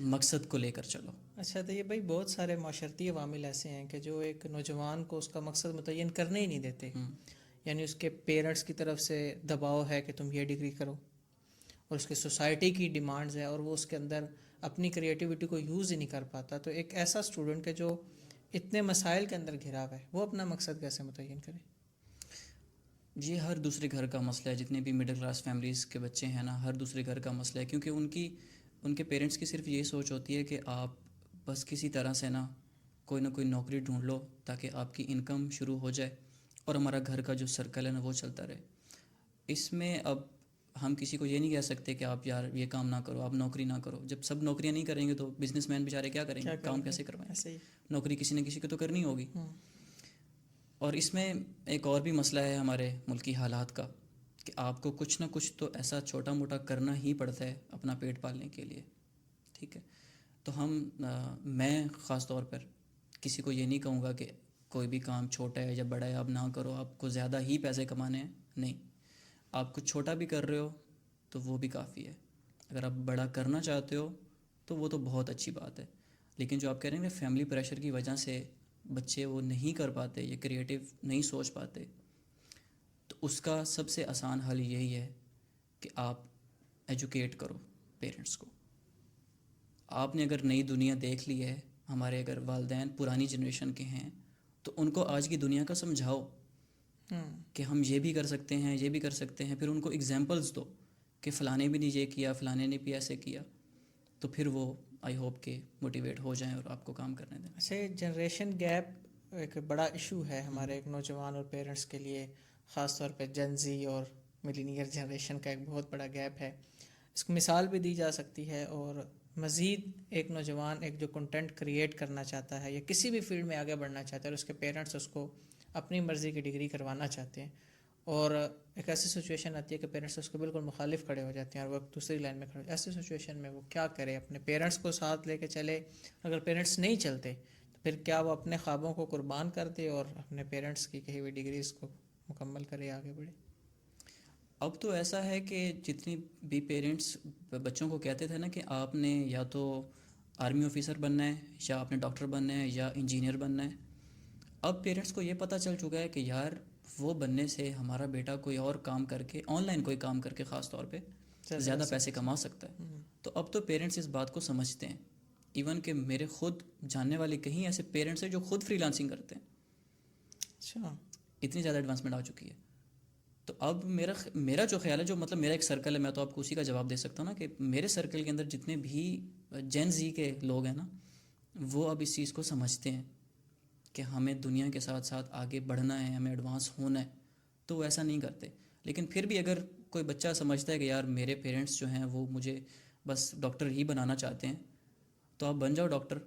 S2: مقصد کو لے کر چلو.
S1: اچھا تو یہ بھائی بہت سارے معاشرتی عوامل ایسے ہیں کہ جو ایک نوجوان کو اس کا مقصد متعین کرنے ہی نہیں دیتے. یعنی اس کے پیرنٹس کی طرف سے دباؤ ہے کہ تم یہ ڈگری کرو, اور اس کے سوسائٹی کی ڈیمانڈز ہیں, اور وہ اس کے اندر اپنی کریٹیوٹی کو یوز ہی نہیں کر پاتا. تو ایک ایسا اسٹوڈنٹ ہے جو اتنے مسائل کے اندر گھرا ہوا ہے, وہ اپنا مقصد کیسے متعین کرے؟
S2: یہ ہر دوسرے گھر کا مسئلہ ہے. جتنے بھی مڈل کلاس فیملیز کے بچے ہیں نا, ہر دوسرے گھر کا مسئلہ ہے, کیونکہ ان کے پیرنٹس کی صرف یہ سوچ ہوتی ہے کہ آپ بس کسی طرح سے نا کوئی نہ کوئی نوکری ڈھونڈ لو تاکہ آپ کی انکم شروع ہو جائے اور ہمارا گھر کا جو سرکل ہے نا وہ چلتا رہے. اس میں اب ہم کسی کو یہ نہیں کہہ سکتے کہ آپ یار یہ کام نہ کرو, آپ نوکری نہ کرو. جب سب نوکریاں نہیں کریں گے تو بزنس مین بیچارے کیا کریں گے, کام کیسے کروائیں؟ نوکری کسی نہ کسی کو تو کرنی ہوگی. اور اس میں ایک اور بھی مسئلہ ہے ہمارے ملکی حالات کا, کہ آپ کو کچھ نہ کچھ تو ایسا چھوٹا موٹا کرنا ہی پڑتا ہے اپنا پیٹ پالنے کے لیے. ٹھیک ہے, تو میں خاص طور پر کسی کو یہ نہیں کہوں گا کہ کوئی بھی کام چھوٹا ہے یا بڑا ہے آپ نہ کرو, آپ کو زیادہ ہی پیسے کمانے ہیں. نہیں, آپ کچھ چھوٹا بھی کر رہے ہو تو وہ بھی کافی ہے. اگر آپ بڑا کرنا چاہتے ہو تو وہ تو بہت اچھی بات ہے. لیکن جو آپ کہہ رہے ہیں کہ فیملی پریشر کی وجہ سے بچے وہ نہیں کر پاتے, یہ کریٹیو نہیں سوچ پاتے, تو اس کا سب سے آسان حل یہی ہے کہ آپ ایجوکیٹ کرو پیرنٹس کو. آپ نے اگر نئی دنیا دیکھ لی ہے, ہمارے اگر والدین پرانی جنریشن کے ہیں تو ان کو آج کی دنیا کا سمجھاؤ کہ ہم یہ بھی کر سکتے ہیں, یہ بھی کر سکتے ہیں. پھر ان کو اگزامپلز دو کہ فلانے بھی نے یہ کیا, فلانے نے بھی ایسے کیا, تو پھر وہ آئی ہوپ کہ موٹیویٹ ہو جائیں اور آپ کو کام کرنے دیں.
S1: اچھا, جنریشن گیپ ایک بڑا ایشو ہے ہمارے ایک نوجوان اور پیرنٹس کے لیے, خاص طور پہ جن زی اور ملینئر جنریشن کا ایک بہت بڑا گیپ ہے. اس کو مثال بھی دی جا سکتی ہے. اور مزید ایک نوجوان ایک جو کنٹینٹ کریٹ کرنا چاہتا ہے یا کسی بھی فیلڈ میں آگے بڑھنا چاہتا ہے اور اس کے پیرنٹس اس کو اپنی مرضی کی ڈگری کروانا چاہتے ہیں, اور ایک ایسی سچویشن آتی ہے کہ پیرنٹس اس کو بالکل مخالف کھڑے ہو جاتے ہیں اور وہ دوسری لائن میں کھڑے. ایسی سچویشن میں وہ کیا کرے؟ اپنے پیرنٹس کو ساتھ لے کے چلے؟ اگر پیرنٹس نہیں چلتے تو پھر کیا وہ اپنے خوابوں کو قربان کر دے اور اپنے پیرنٹس کی کہی ہوئی ڈگریز کو مکمل کرے, آگے بڑھے؟
S2: اب تو ایسا ہے کہ جتنی بھی پیرنٹس بچوں کو کہتے تھے نا کہ آپ نے یا تو آرمی آفیسر بننا ہے یا آپ نے ڈاکٹر بننا ہے یا انجینئر بننا ہے, اب پیرنٹس کو یہ پتہ چل چکا ہے کہ یار وہ بننے سے ہمارا بیٹا کوئی اور کام کر کے, آن لائن کوئی کام کر کے خاص طور پہ زیادہ پیسے کما سکتا ہے. تو اب تو پیرنٹس اس بات کو سمجھتے ہیں ایون کہ میرے خود جاننے والے کہیں ایسے پیرنٹس ہیں جو خود فری لانسنگ کرتے ہیں.
S1: اچھا.
S2: اتنی زیادہ ایڈوانسمنٹ آ چکی ہے. تو اب میرا جو خیال ہے، جو مطلب میرا ایک سرکل ہے، میں تو آپ کو اسی کا جواب دے سکتا ہوں نا، کہ میرے سرکل کے اندر جتنے بھی جین زی کے لوگ ہیں نا، وہ اب اس چیز کو سمجھتے ہیں کہ ہمیں دنیا کے ساتھ ساتھ آگے بڑھنا ہے، ہمیں ایڈوانس ہونا ہے. تو وہ ایسا نہیں کرتے. لیکن پھر بھی اگر کوئی بچہ سمجھتا ہے کہ یار میرے پیرنٹس جو ہیں وہ مجھے بس ڈاکٹر ہی بنانا چاہتے ہیں، تو آپ بن جاؤ ڈاکٹر.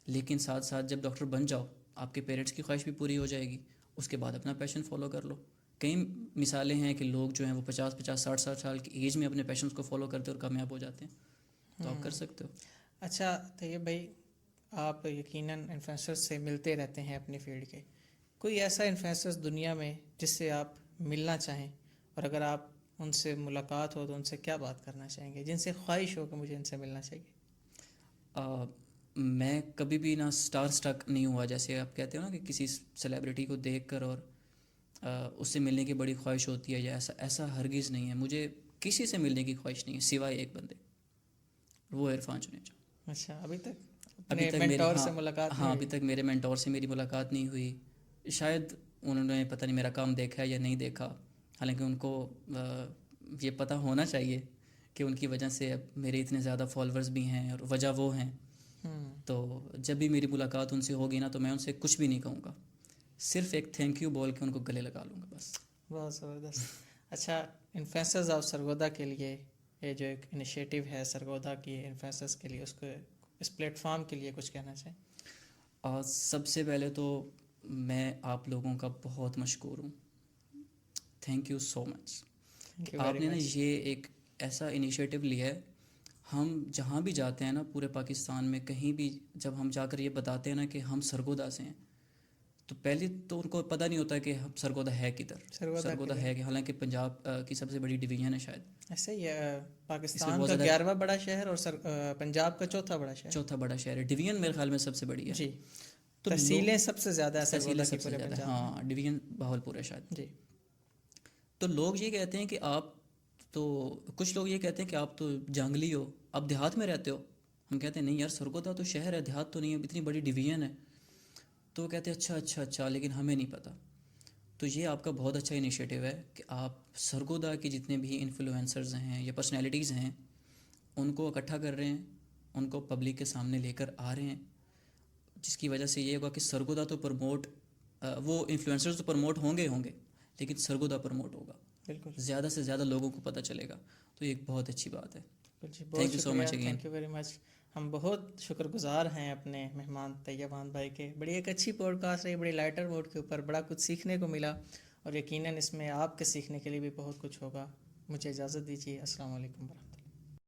S2: لیکن ساتھ ساتھ جب ڈاکٹر بن جاؤ، آپ کے پیرنٹس کی خواہش بھی پوری ہو جائے گی، اس کے بعد اپنا پیشن فالو کر لو. کئی مثالیں ہیں کہ لوگ جو ہیں وہ 50 60 سال کی ایج میں اپنے پیشنس کو فالو کرتے اور کامیاب ہو جاتے ہیں. تو آپ کر سکتے ہو.
S1: اچھا طیب بھائی، آپ یقیناً انفلوئنسرز سے ملتے رہتے ہیں اپنی فیلڈ کے. کوئی ایسا انفلوئنسرز دنیا میں جس سے آپ ملنا چاہیں، اور اگر آپ ان سے ملاقات ہو تو ان سے کیا بات کرنا چاہیں گے، جن سے خواہش ہو کہ مجھے ان سے ملنا چاہیے؟
S2: میں کبھی بھی نا سٹار سٹک نہیں ہوا، جیسے آپ کہتے ہو نا کہ کسی سیلیبریٹی کو دیکھ کر اور اس سے ملنے کی بڑی خواہش ہوتی ہے، یا ایسا ہرگز نہیں ہے. مجھے کسی سے ملنے کی خواہش نہیں ہے سوائے ایک بندے، وہ عرفان جنیجا.
S1: اچھا. ابھی تک
S2: ابھی
S1: اپنے
S2: تک میری
S1: مینٹور سے ملاقات نہیں
S2: ابھی
S1: ہوئی؟
S2: تک میرے مینٹور سے میری ملاقات نہیں ہوئی. شاید انہوں نے پتہ نہیں میرا کام دیکھا ہے یا نہیں دیکھا، حالانکہ ان کو یہ پتہ ہونا چاہیے کہ ان کی وجہ سے اب میرے اتنے زیادہ فالوورز بھی ہیں، اور وجہ وہ ہیں. تو جب بھی میری ملاقات ان سے ہوگی نا، تو میں ان سے کچھ بھی نہیں کہوں گا، صرف ایک تھینک یو بول کے ان کو گلے لگا لوں گا بس.
S1: بہت زبردست. اچھا، انفلوئنسرز آف سرگودا کے لیے یہ جو ایک انیشیٹو ہے سرگودا کی انفلوئنسرز کے لیے، اس کو اس پلیٹ فارم کے لیے کچھ کہنا چاہیں؟
S2: اور سب سے پہلے تو میں آپ لوگوں کا بہت مشکور ہوں. تھینک یو سو مچ. آپ نے نا یہ ایک ایسا انیشیٹو لیا ہے. ہم جہاں بھی جاتے ہیں نا پورے پاکستان میں، کہیں بھی جب ہم جا کر یہ بتاتے ہیں نا کہ ہم سرگودا سے ہیں، تو پہلے تو ان کو پتہ نہیں ہوتا کہ سرگودا ہے کدھر. سرگودا ہے کہ حالانکہ پنجاب کی سب سے بڑی ڈویژن ہے شاید.
S1: ایسے ہی پاکستان کا 11واں بڑا شہر اور پنجاب کا چوتھا بڑا شہر
S2: ہے. ڈویژن میرے خیال میں سب سے بڑی ہے.
S1: جی.
S2: تو
S1: تحصیلیں سب سے زیادہ ہے
S2: تحصیلیں
S1: سرگودا کی
S2: سب سے
S1: پورے
S2: زیادہ،
S1: پنجاب
S2: ہاں ڈویژن بہاولپور ہے شاید.
S1: جی.
S2: تو لوگ یہ کہتے ہیں کہ آپ تو، کچھ لوگ یہ کہتے ہیں کہ آپ تو جنگلی ہو، آپ دیہات میں رہتے ہو. ہم کہتے ہیں نہیں یار، سرگودا تو شہر ہے، دیہات تو نہیں ہے، اتنی بڑی ڈویژن ہے. تو وہ کہتے ہیں اچھا لیکن ہمیں نہیں پتہ. تو یہ آپ کا بہت اچھا انیشیٹو ہے کہ آپ سرگودا کی جتنے بھی انفلوئنسرز ہیں یا پرسنالٹیز ہیں ان کو اکٹھا کر رہے ہیں، ان کو پبلک کے سامنے لے کر آ رہے ہیں، جس کی وجہ سے یہ ہوگا کہ سرگودا تو پروموٹ، وہ انفلوئنسرز تو پروموٹ ہوں گے لیکن سرگودا پروموٹ ہوگا.
S1: بالکل
S2: زیادہ سے زیادہ لوگوں کو پتہ چلے گا. تو یہ ایک بہت اچھی بات ہے.
S1: جی.
S2: تھینک
S1: بہت
S2: یو سو
S1: شکریہ.
S2: Much again.
S1: Thank you very much. ہم بہت شکر گزار ہیں اپنے مہمان طیبان بھائی کے. بڑی ایک اچھی پوڈ کاسٹ رہی، بڑی لائٹر موڈ کے اوپر، بڑا کچھ سیکھنے کو ملا، اور یقیناً اس میں آپ کے سیکھنے کے لیے بھی بہت کچھ ہوگا. مجھے اجازت دیجیے. السلام علیکم ورحمۃ اللہ.